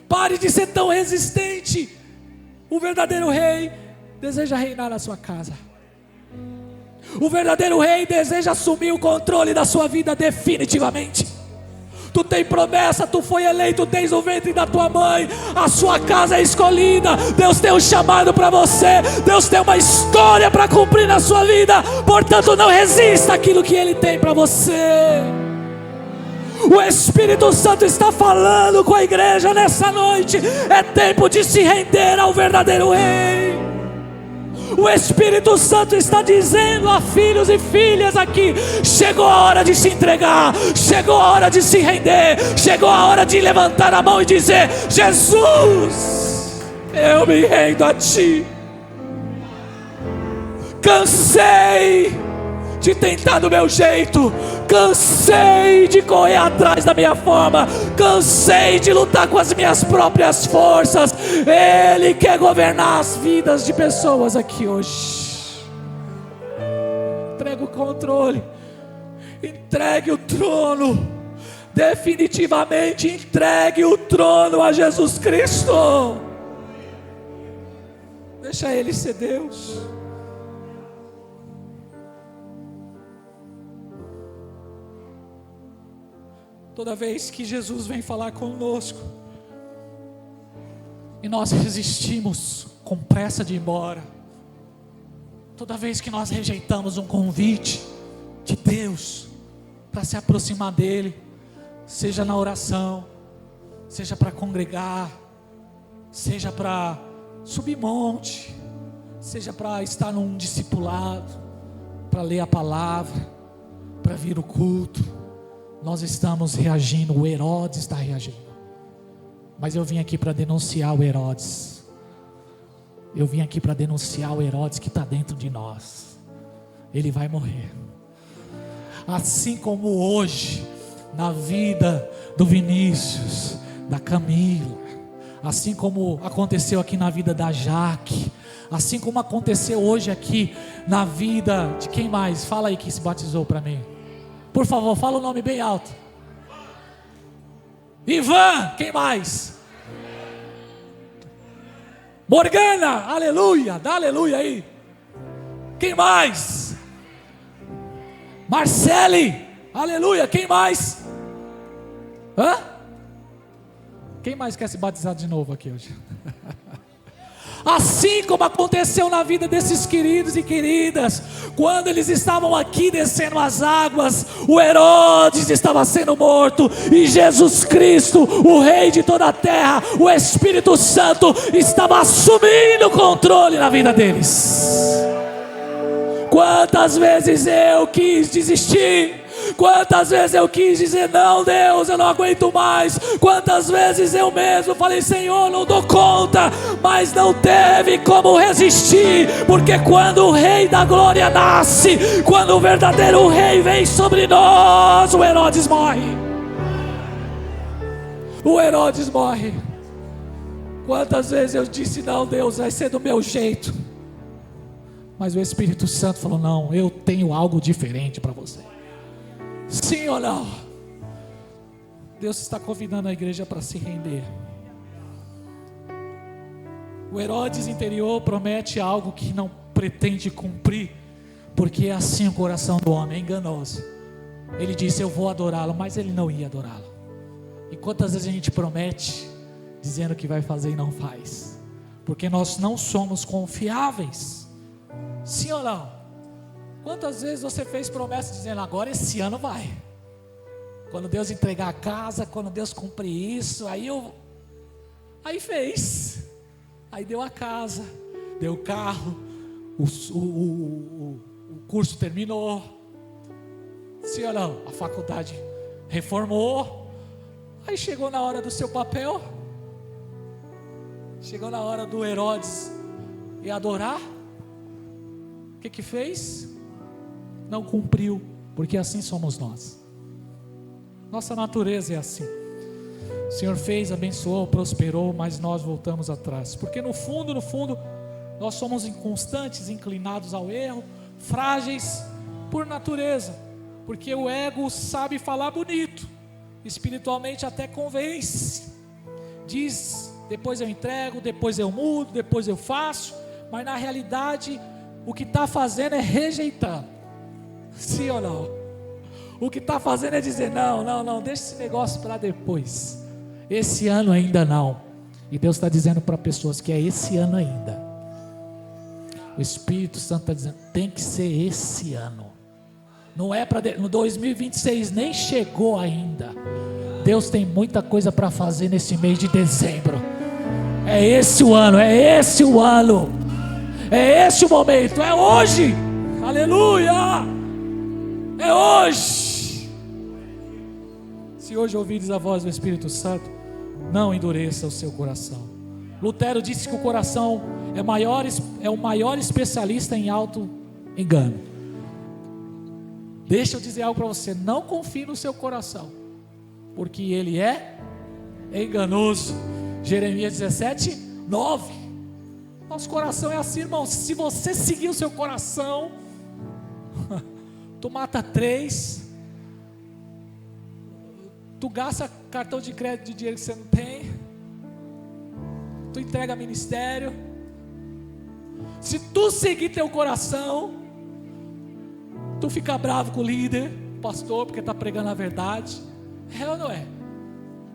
Pare de ser tão resistente. O verdadeiro rei deseja reinar na sua casa. O verdadeiro rei deseja assumir o controle da sua vida definitivamente. Tu tem promessa, tu foi eleito desde o ventre da tua mãe, a sua casa é escolhida. Deus tem um chamado para você, Deus tem uma história para cumprir na sua vida. Portanto, não resista àquilo que Ele tem para você. O Espírito Santo está falando com a igreja nessa noite. É tempo de se render ao verdadeiro rei. O Espírito Santo está dizendo a filhos e filhas aqui: chegou a hora de se entregar, chegou a hora de se render, chegou a hora de levantar a mão e dizer: Jesus, eu me rendo a Ti. Cansei de tentar do meu jeito, cansei de correr atrás da minha forma, cansei de lutar com as minhas próprias forças. Ele quer governar as vidas de pessoas aqui hoje. Entregue o controle, entregue o trono, definitivamente entregue o trono a Jesus Cristo. Deixa Ele ser Deus. Toda vez que Jesus vem falar conosco e nós resistimos com pressa de ir embora, Toda vez que nós rejeitamos um convite de Deus para se aproximar dEle, seja na oração, seja para congregar, seja para subir monte, seja para estar num discipulado, para ler a palavra, para vir o culto, nós estamos reagindo, o Herodes está reagindo. Mas eu vim aqui para denunciar o Herodes. Eu vim aqui para denunciar o Herodes que está dentro de nós. Ele vai morrer. Assim como hoje, na vida do Vinícius, da Camila, assim como aconteceu aqui na vida da Jaque, assim como aconteceu hoje aqui na vida de quem mais? Fala aí que se batizou para mim. Por favor, fala o nome bem alto. Ivan, quem mais? Morgana, aleluia, dá aleluia aí. Quem mais? Marcele, aleluia, quem mais? Hã? Quem mais quer se batizar de novo aqui hoje? Assim como aconteceu na vida desses queridos e queridas, quando eles estavam aqui descendo as águas, o Herodes estava sendo morto, e Jesus Cristo, o Rei de toda a terra, o Espírito Santo, estava assumindo o controle na vida deles. Quantas vezes eu quis desistir, quantas vezes eu quis dizer, não Deus, eu não aguento mais, quantas vezes eu mesmo falei, Senhor, não dou conta, mas não teve como resistir, porque quando o Rei da Glória nasce, quando o verdadeiro Rei vem sobre nós, o Herodes morre. O Herodes morre. Quantas vezes eu disse, não Deus, vai ser do meu jeito, mas o Espírito Santo falou, não, eu tenho algo diferente para você. Sim ou não? Deus está convidando a igreja para se render. O Herodes interior promete algo que não pretende cumprir, porque é assim o coração do homem, é enganoso. Ele disse, eu vou adorá-lo, mas ele não ia adorá-lo. E quantas vezes a gente promete, dizendo que vai fazer e não faz, porque nós não somos confiáveis. Sim ou não? Quantas vezes você fez promessa dizendo, agora esse ano vai, quando Deus entregar a casa, quando Deus cumprir isso, aí fez, aí deu a casa, deu o carro, o curso terminou, sim ou não? A faculdade reformou, aí chegou na hora do seu papel, chegou na hora do Herodes e adorar, o que fez? Não cumpriu, porque assim somos nós. Nossa natureza é assim. O Senhor fez, abençoou, prosperou, mas nós voltamos atrás, porque no fundo, nós somos inconstantes, inclinados ao erro, frágeis por natureza, porque o ego sabe falar bonito, espiritualmente até convence, diz, depois eu entrego, depois eu mudo, depois eu faço, mas na realidade, o que está fazendo é rejeitar. Sim ou não? O que está fazendo é dizer, não, deixa esse negócio para depois, esse ano ainda não. E Deus está dizendo para pessoas que é esse ano ainda. O Espírito Santo está dizendo, tem que ser esse ano. Não é para no 2026, nem chegou ainda. Deus tem muita coisa para fazer nesse mês de dezembro. É esse o ano, é esse o ano, é esse o momento, é hoje. Aleluia! É hoje. Se hoje ouvires a voz do Espírito Santo, não endureça o seu coração. Lutero disse que o coração é o maior especialista em auto-engano. Deixa eu dizer algo para você, não confie no seu coração, porque ele é enganoso. Jeremias 17:9. Nosso coração é assim, irmão. Se você seguir o seu coração, tu mata 3, tu gasta cartão de crédito de dinheiro que você não tem, tu entrega ministério. Se tu seguir teu coração, tu fica bravo com o líder, pastor, porque está pregando a verdade. É ou não é?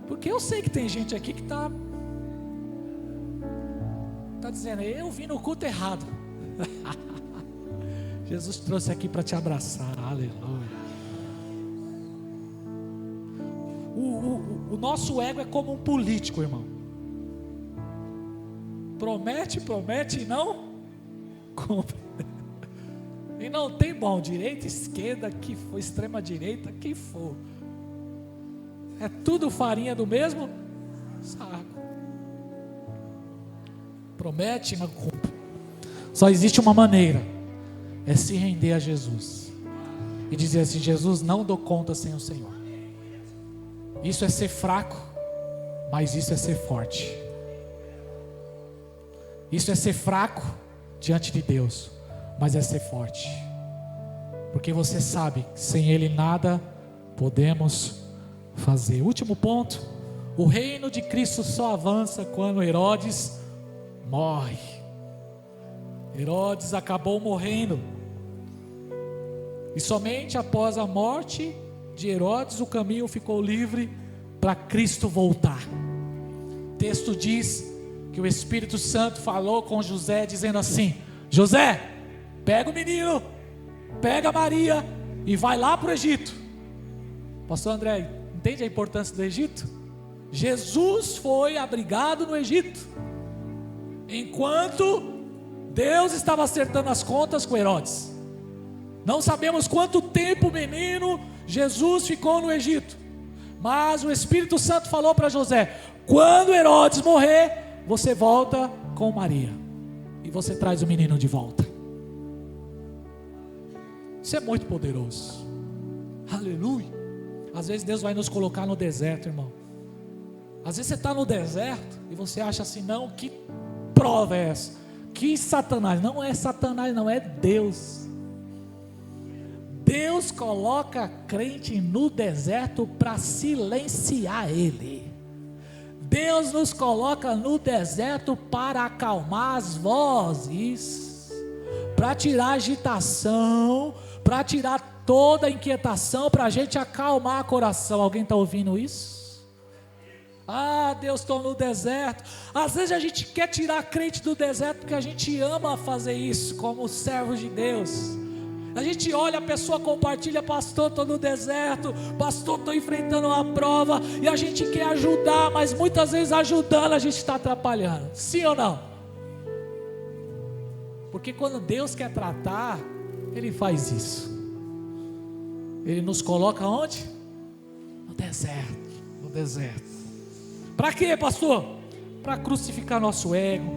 Porque eu sei que tem gente aqui que está dizendo, eu vim no culto errado. Jesus trouxe aqui para te abraçar. Aleluia. O nosso ego é como um político, irmão. Promete e não cumpre. E não tem bom, direita, esquerda, que for, extrema direita, que for. É tudo farinha do mesmo saco. Promete e não cumpre. Só existe uma maneira, é se render a Jesus e dizer assim: Jesus, não dou conta sem o Senhor. Isso é ser fraco, mas isso é ser forte. Isso é ser fraco diante de Deus, mas é ser forte, porque você sabe que sem Ele nada podemos fazer. Último ponto: o reino de Cristo só avança quando Herodes morre. Herodes acabou morrendo, e somente após a morte de Herodes o caminho ficou livre para Cristo voltar. O texto diz que o Espírito Santo falou com José, dizendo assim: José, pega o menino, pega Maria e vai lá para o Egito. Pastor André, entende a importância do Egito? Jesus foi abrigado no Egito, enquanto Deus estava acertando as contas com Herodes. Não sabemos quanto tempo o menino Jesus ficou no Egito, mas o Espírito Santo falou para José: quando Herodes morrer, você volta com Maria e você traz o menino de volta. Isso é muito poderoso. Aleluia. Às vezes Deus vai nos colocar no deserto, irmão. Às vezes você está no deserto e você acha assim: não, que prova é essa? Que Satanás? Não é Satanás, não, é Deus. Deus coloca crente no deserto para silenciar ele. Deus nos coloca no deserto para acalmar as vozes, para tirar agitação, para tirar toda a inquietação, para a gente acalmar o coração. Alguém está ouvindo isso? Ah, Deus, estou no deserto. Às vezes a gente quer tirar crente do deserto porque a gente ama fazer isso como servos de Deus. A gente olha, a pessoa compartilha: pastor, estou no deserto, pastor, estou enfrentando uma prova, e a gente quer ajudar, mas muitas vezes ajudando a gente está atrapalhando. Sim ou não? Porque quando Deus quer tratar, Ele faz isso. Ele nos coloca onde? No deserto. No deserto. Para quê, pastor? Para crucificar nosso ego,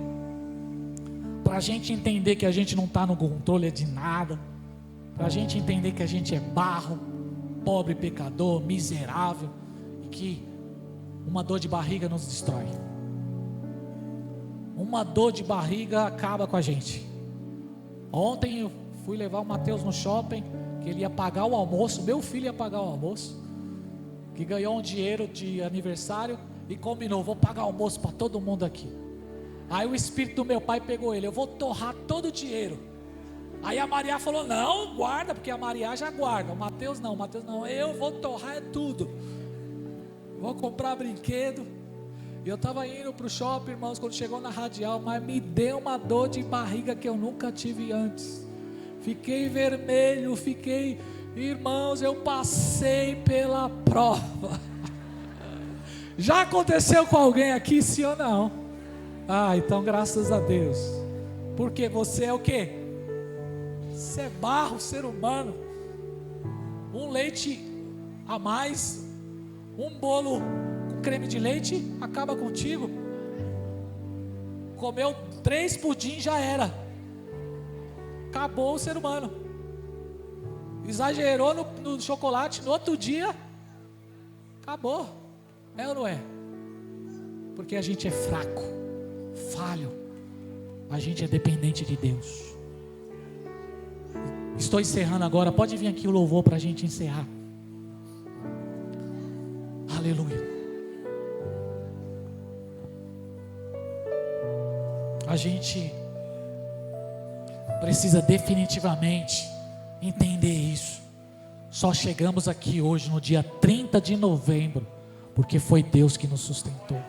para a gente entender que a gente não está no controle de nada, para a gente entender que a gente é barro, pobre, pecador, miserável, e que uma dor de barriga nos destrói. Uma dor de barriga acaba com a gente. Ontem eu fui levar o Mateus no shopping, que ele ia pagar o almoço, meu filho ia pagar o almoço, que ganhou um dinheiro de aniversário e combinou: vou pagar almoço para todo mundo aqui. Aí o espírito do meu pai pegou ele: eu vou torrar todo o dinheiro. Aí a Maria falou: não, guarda, porque a Maria já guarda. O Mateus não, eu vou torrar tudo. Vou comprar brinquedo. E eu estava indo para o shopping, irmãos, quando chegou na Radial, mas me deu uma dor de barriga que eu nunca tive antes. Fiquei vermelho, irmãos, eu passei pela prova. Já aconteceu com alguém aqui, sim ou não? Ah, então graças a Deus. Porque você é o quê? Você é barro, ser humano. Um leite a mais, um bolo com creme de leite acaba contigo. Comeu 3 pudim, já era. Acabou o ser humano. Exagerou no chocolate, no outro dia acabou. É ou não é? Porque a gente é fraco, falho, a gente é dependente de Deus. Estou encerrando agora, pode vir aqui o louvor para a gente encerrar. Aleluia. A gente precisa definitivamente entender isso. Só chegamos aqui hoje no dia 30 de novembro, porque foi Deus que nos sustentou.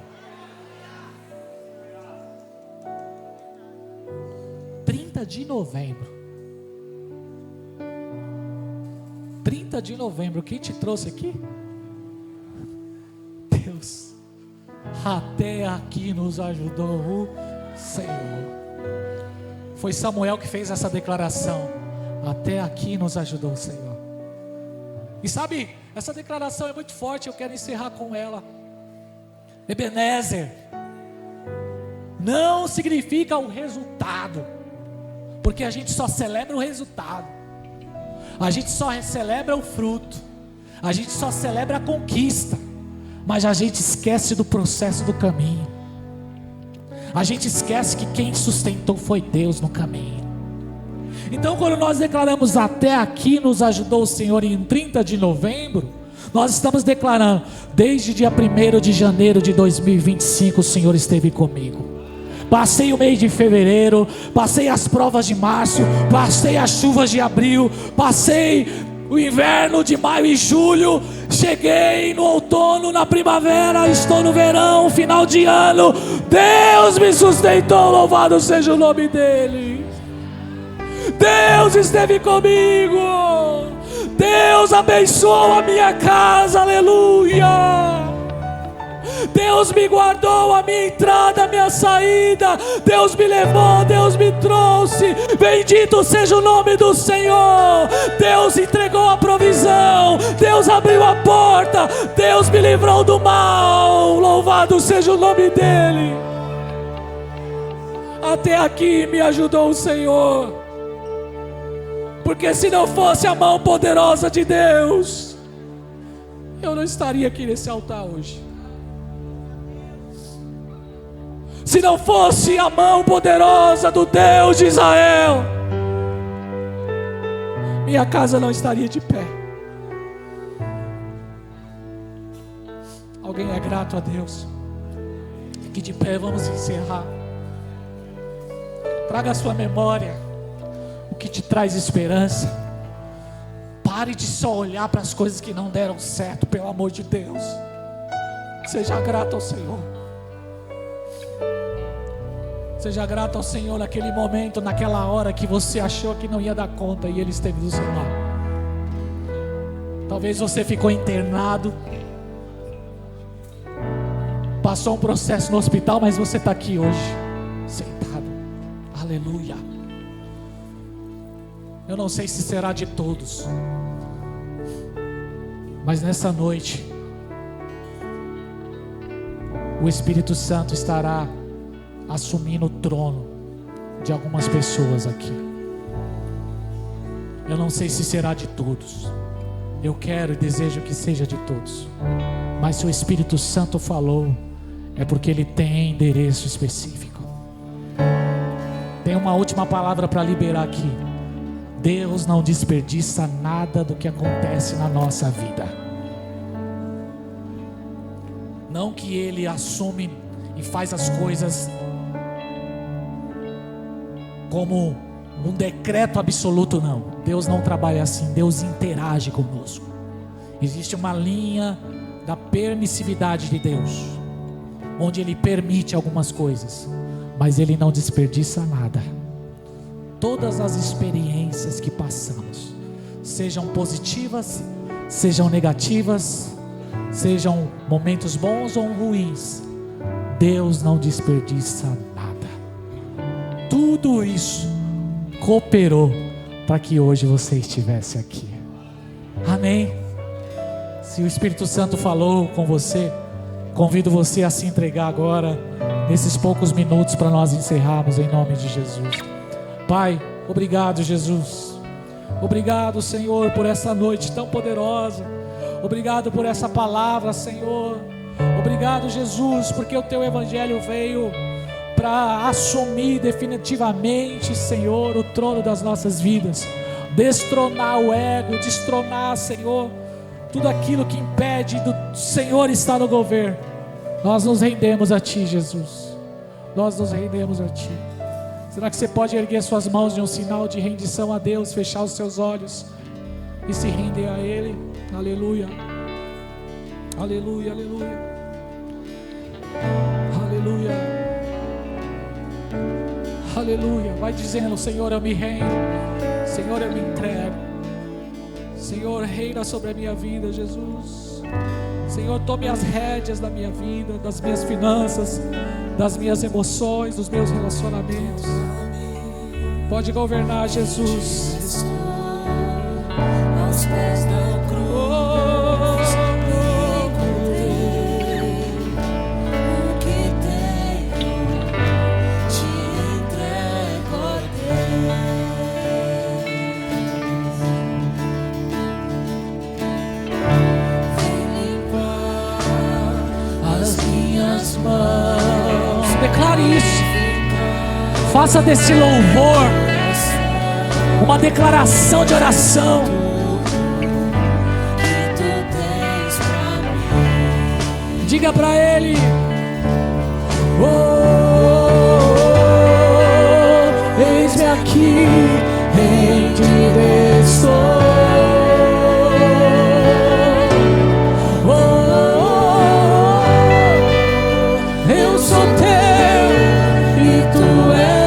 30 de novembro. 30 de novembro, quem te trouxe aqui? Deus, até aqui nos ajudou o Senhor. Foi Samuel que fez essa declaração: até aqui nos ajudou o Senhor. E sabe, essa declaração é muito forte, eu quero encerrar com ela. Ebenezer não significa o resultado, porque a gente só celebra o resultado, a gente só celebra o fruto, a gente só celebra a conquista, mas a gente esquece do processo do caminho. A gente esquece que quem sustentou foi Deus no caminho. Então, quando nós declaramos até aqui nos ajudou o Senhor em 30 de novembro, nós estamos declarando: desde dia 1º de janeiro de 2025 o Senhor esteve comigo. Passei o mês de fevereiro, passei as provas de março, passei as chuvas de abril, passei o inverno de maio e julho, cheguei no outono, na primavera, estou no verão, final de ano. Deus me sustentou, louvado seja o nome dEle. Deus esteve comigo, Deus abençoou a minha casa, aleluia. Deus me guardou a minha entrada, a minha saída. Deus me levou, Deus me trouxe. Bendito seja o nome do Senhor. Deus entregou a provisão, Deus abriu a porta, Deus me livrou do mal. Louvado seja o nome dEle. Até aqui me ajudou o Senhor, porque se não fosse a mão poderosa de Deus, eu não estaria aqui nesse altar hoje. Se não fosse a mão poderosa do Deus de Israel, minha casa não estaria de pé. Alguém é grato a Deus? Fique de pé, vamos encerrar. Traga à sua memória o que te traz esperança. Pare de só olhar para as coisas que não deram certo, pelo amor de Deus. Seja grato ao Senhor. Seja grato ao Senhor naquele momento, naquela hora que você achou que não ia dar conta e Ele esteve do seu lado. Talvez você ficou internado, passou um processo no hospital, mas você está aqui hoje, sentado. Aleluia. Eu não sei se será de todos, mas nessa noite o Espírito Santo estará assumindo o trono de algumas pessoas aqui. Eu não sei se será de todos, eu quero e desejo que seja de todos, mas se o Espírito Santo falou, é porque Ele tem endereço específico. Tem uma última palavra para liberar aqui. Deus não desperdiça nada do que acontece na nossa vida. Não que Ele assume e faz as coisas como um decreto absoluto, não. Deus não trabalha assim, Deus interage conosco. Existe uma linha da permissividade de Deus, onde Ele permite algumas coisas, mas Ele não desperdiça nada. Todas as experiências que passamos, sejam positivas, sejam negativas, sejam momentos bons ou ruins, Deus não desperdiça nada. Tudo isso cooperou para que hoje você estivesse aqui. Amém? Se o Espírito Santo falou com você, convido você a se entregar agora, nesses poucos minutos, para nós encerrarmos em nome de Jesus. Pai, obrigado, Jesus. Obrigado, Senhor, por essa noite tão poderosa. Obrigado por essa palavra, Senhor. Obrigado, Jesus, porque o Teu Evangelho veio para assumir definitivamente, Senhor, o trono das nossas vidas. Destronar o ego, destronar, Senhor, tudo aquilo que impede do Senhor estar no governo. Nós nos rendemos a Ti, Jesus. Nós nos rendemos a Ti. Será que você pode erguer suas mãos de um sinal de rendição a Deus, fechar os seus olhos e se render a Ele? Aleluia. Aleluia, aleluia. Aleluia. Aleluia. Vai dizendo: Senhor, eu me rendo. Senhor, eu me entrego. Senhor, reina sobre a minha vida, Jesus. Senhor, tome as rédeas da minha vida, das minhas finanças, das minhas emoções, dos meus relacionamentos. Pode governar, Jesus. Estou aos pés da cruz, encontrei o que tenho, te entrego, ó Deus. Vem limpar as minhas mãos. Declare isso. Faça desse louvor uma declaração de oração. Diga para Ele: eis-me aqui, rendido estou. Eu sou teu e tu és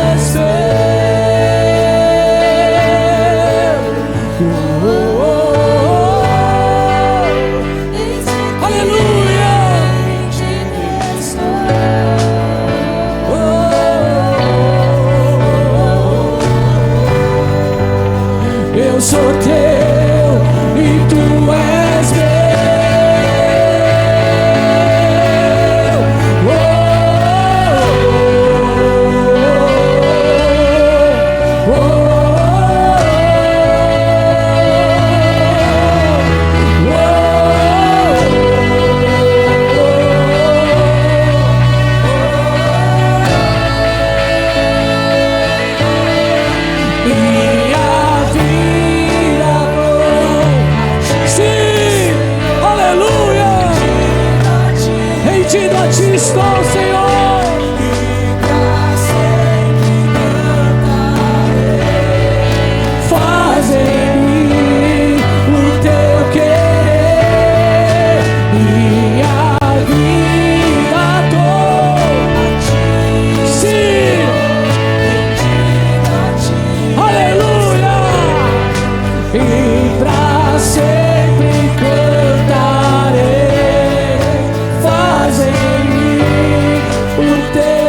eu sou teu e tu és meu. Estou, Senhor, e pra sempre cantarei. Faz em mim o teu querer, minha vida toda a ti. Sim, rendida a ti. Aleluia. E pra sempre cantarei. Faz em o teu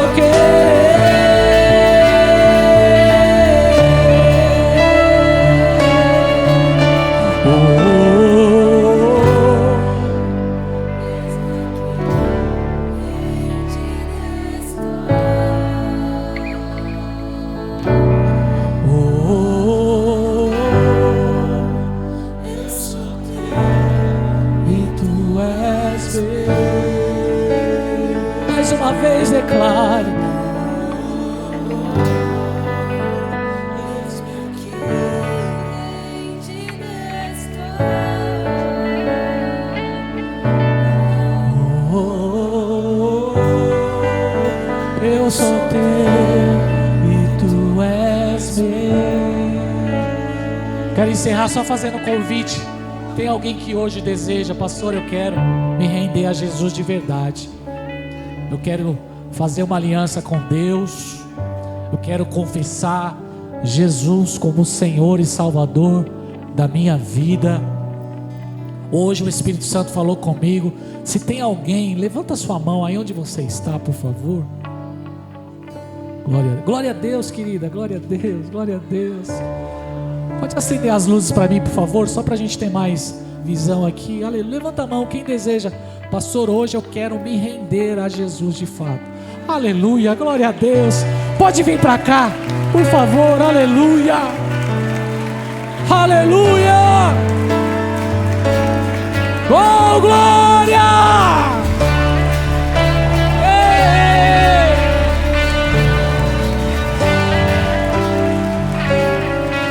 mais uma vez declare: eis-me aqui, rendido estou. Eu sou teu e tu és meu. Quero encerrar só fazendo um convite. Tem alguém que hoje deseja: pastor, eu quero me render a Jesus de verdade. Eu quero fazer uma aliança com Deus. Eu quero confessar Jesus como Senhor e Salvador da minha vida. Hoje o Espírito Santo falou comigo. Se tem alguém, levanta sua mão aí onde você está, por favor. Glória a Deus, querida. Glória a Deus, glória a Deus. Pode acender as luzes para mim, por favor, só para a gente ter mais visão aqui. Aleluia. Levanta a mão quem deseja: pastor, hoje eu quero me render a Jesus de fato. Aleluia, glória a Deus. Pode vir para cá, por favor. Aleluia, aleluia. Oh, glória. Ei.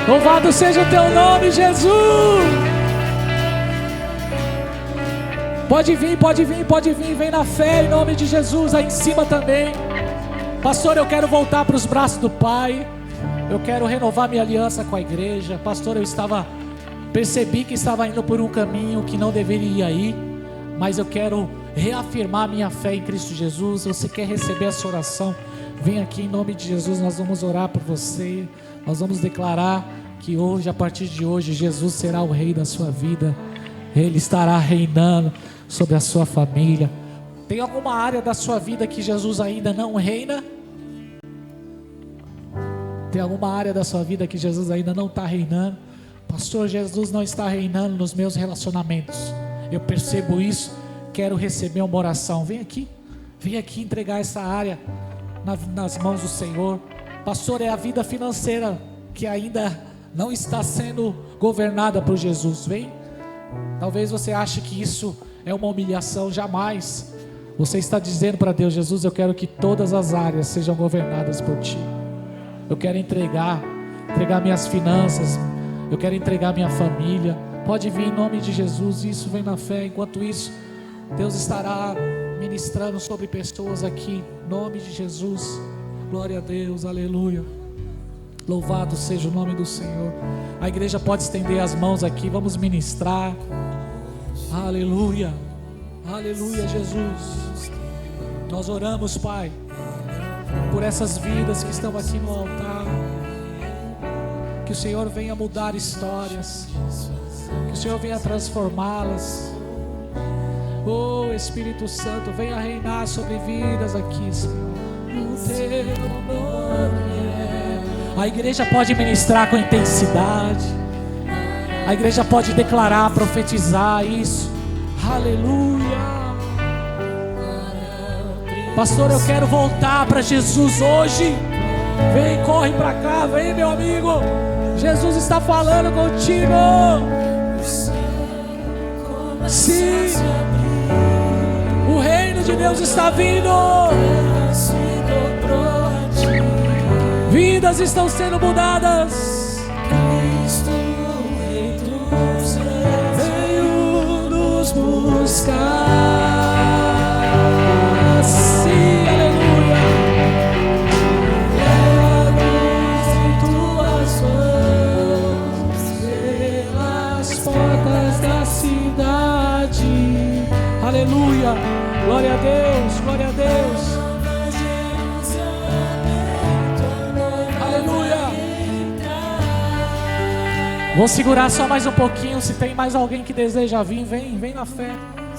Louvado seja o teu nome, Jesus. Pode vir, pode vir, pode vir. Vem na fé em nome de Jesus. Aí em cima também. Pastor, eu quero voltar para os braços do Pai. Eu quero renovar minha aliança com a igreja. Pastor, percebi que estava indo por um caminho que não deveria ir, mas eu quero reafirmar minha fé em Cristo Jesus. Você quer receber essa oração? Vem aqui em nome de Jesus. Nós vamos orar por você. Nós vamos declarar que hoje, a partir de hoje, Jesus será o rei da sua vida. Ele estará reinando sobre a sua família. Tem alguma área da sua vida que Jesus ainda não reina? Tem alguma área da sua vida que Jesus ainda não está reinando? Pastor, Jesus não está reinando nos meus relacionamentos. Eu percebo isso, quero receber uma oração. Vem aqui entregar essa área nas mãos do Senhor. Pastor, é a vida financeira que ainda não está sendo governada por Jesus. Vem. Talvez você ache que isso é uma humilhação. Jamais. Você está dizendo para Deus: Jesus, eu quero que todas as áreas sejam governadas por Ti. Eu quero entregar minhas finanças, eu quero entregar minha família. Pode vir em nome de Jesus. Isso vem na fé. Enquanto isso, Deus estará ministrando sobre pessoas aqui, em nome de Jesus. Glória a Deus, aleluia. Louvado seja o nome do Senhor. A igreja pode estender as mãos aqui, vamos ministrar. Aleluia, aleluia, Jesus. Nós oramos, Pai, por essas vidas que estão aqui no altar. Que o Senhor venha mudar histórias, que o Senhor venha transformá-las. Oh, Espírito Santo, venha reinar sobre vidas aqui, Senhor. A igreja pode ministrar com intensidade. A igreja pode declarar, profetizar isso. Aleluia. Pastor, eu quero voltar para Jesus hoje. Vem, corre para cá, vem, meu amigo. Jesus está falando contigo. Sim, o reino de Deus está vindo. Vidas estão sendo mudadas. Cristo, Rei dos Reis, veio nos buscar. Sim, aleluia. Leva-nos em tuas mãos pelas portas da cidade. Aleluia. Glória a Deus, glória a Deus. Vou segurar só mais um pouquinho. Se tem mais alguém que deseja vir, vem na fé.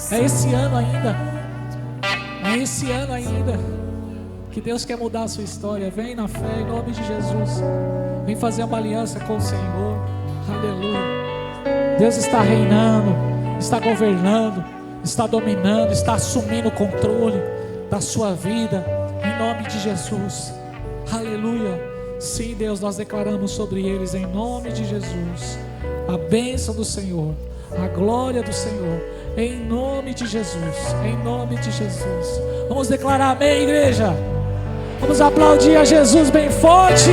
É esse ano ainda. É esse ano ainda que Deus quer mudar a sua história. Vem na fé, em nome de Jesus. Vem fazer uma aliança com o Senhor. Aleluia. Deus está reinando, está governando, está dominando, está assumindo o controle da sua vida, em nome de Jesus. Aleluia. Sim, Deus, nós declaramos sobre eles em nome de Jesus a bênção do Senhor, a glória do Senhor, em nome de Jesus, em nome de Jesus. Vamos declarar amém, igreja. Vamos aplaudir a Jesus bem forte.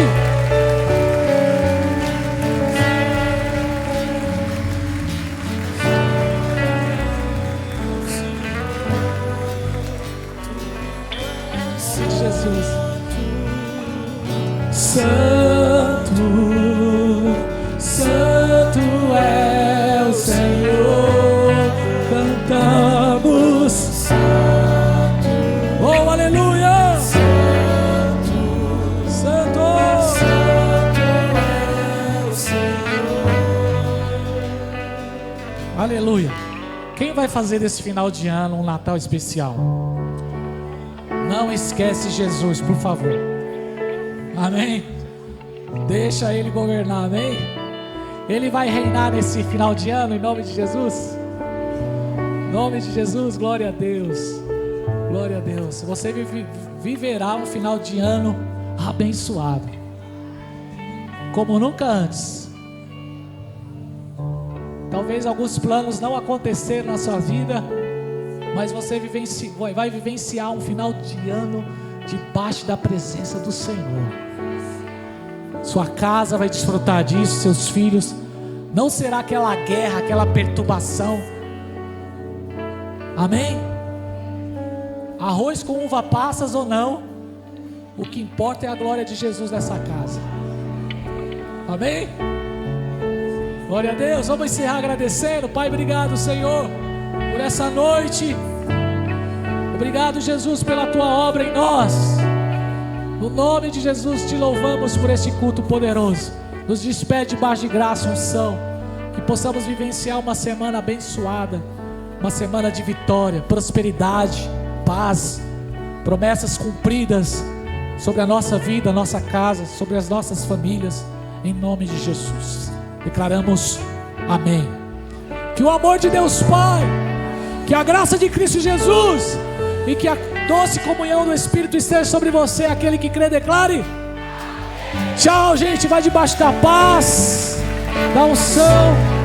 Sim, Jesus. Santo, Santo é o Senhor, cantamos. Oh, aleluia! Santo, Santo é o Senhor. Aleluia! Quem vai fazer desse final de ano um Natal especial? Não esquece Jesus, por favor. Amém? Deixa Ele governar, amém? Ele vai reinar nesse final de ano, em nome de Jesus. Em nome de Jesus, glória a Deus. Glória a Deus. Você viverá um final de ano abençoado, como nunca antes. Talvez alguns planos não aconteceram na sua vida, mas você vai vivenciar um final de ano debaixo da presença do Senhor. Sua casa vai desfrutar disso, seus filhos. Não será aquela guerra, aquela perturbação. Amém? Arroz com uva passas ou não, o que importa é a glória de Jesus nessa casa. Amém? Glória a Deus. Vamos encerrar agradecendo. Pai, obrigado, Senhor, por essa noite. Obrigado, Jesus, pela Tua obra em nós. No nome de Jesus te louvamos por este culto poderoso. Nos despede debaixo de graça e unção. Que possamos vivenciar uma semana abençoada, uma semana de vitória, prosperidade, paz, promessas cumpridas sobre a nossa vida, a nossa casa, sobre as nossas famílias, em nome de Jesus. Declaramos amém. Que o amor de Deus Pai, que a graça de Cristo Jesus e que a doce comunhão do Espírito esteja sobre você. Aquele que crê, declare. Tchau, gente. Vai debaixo da paz, da unção.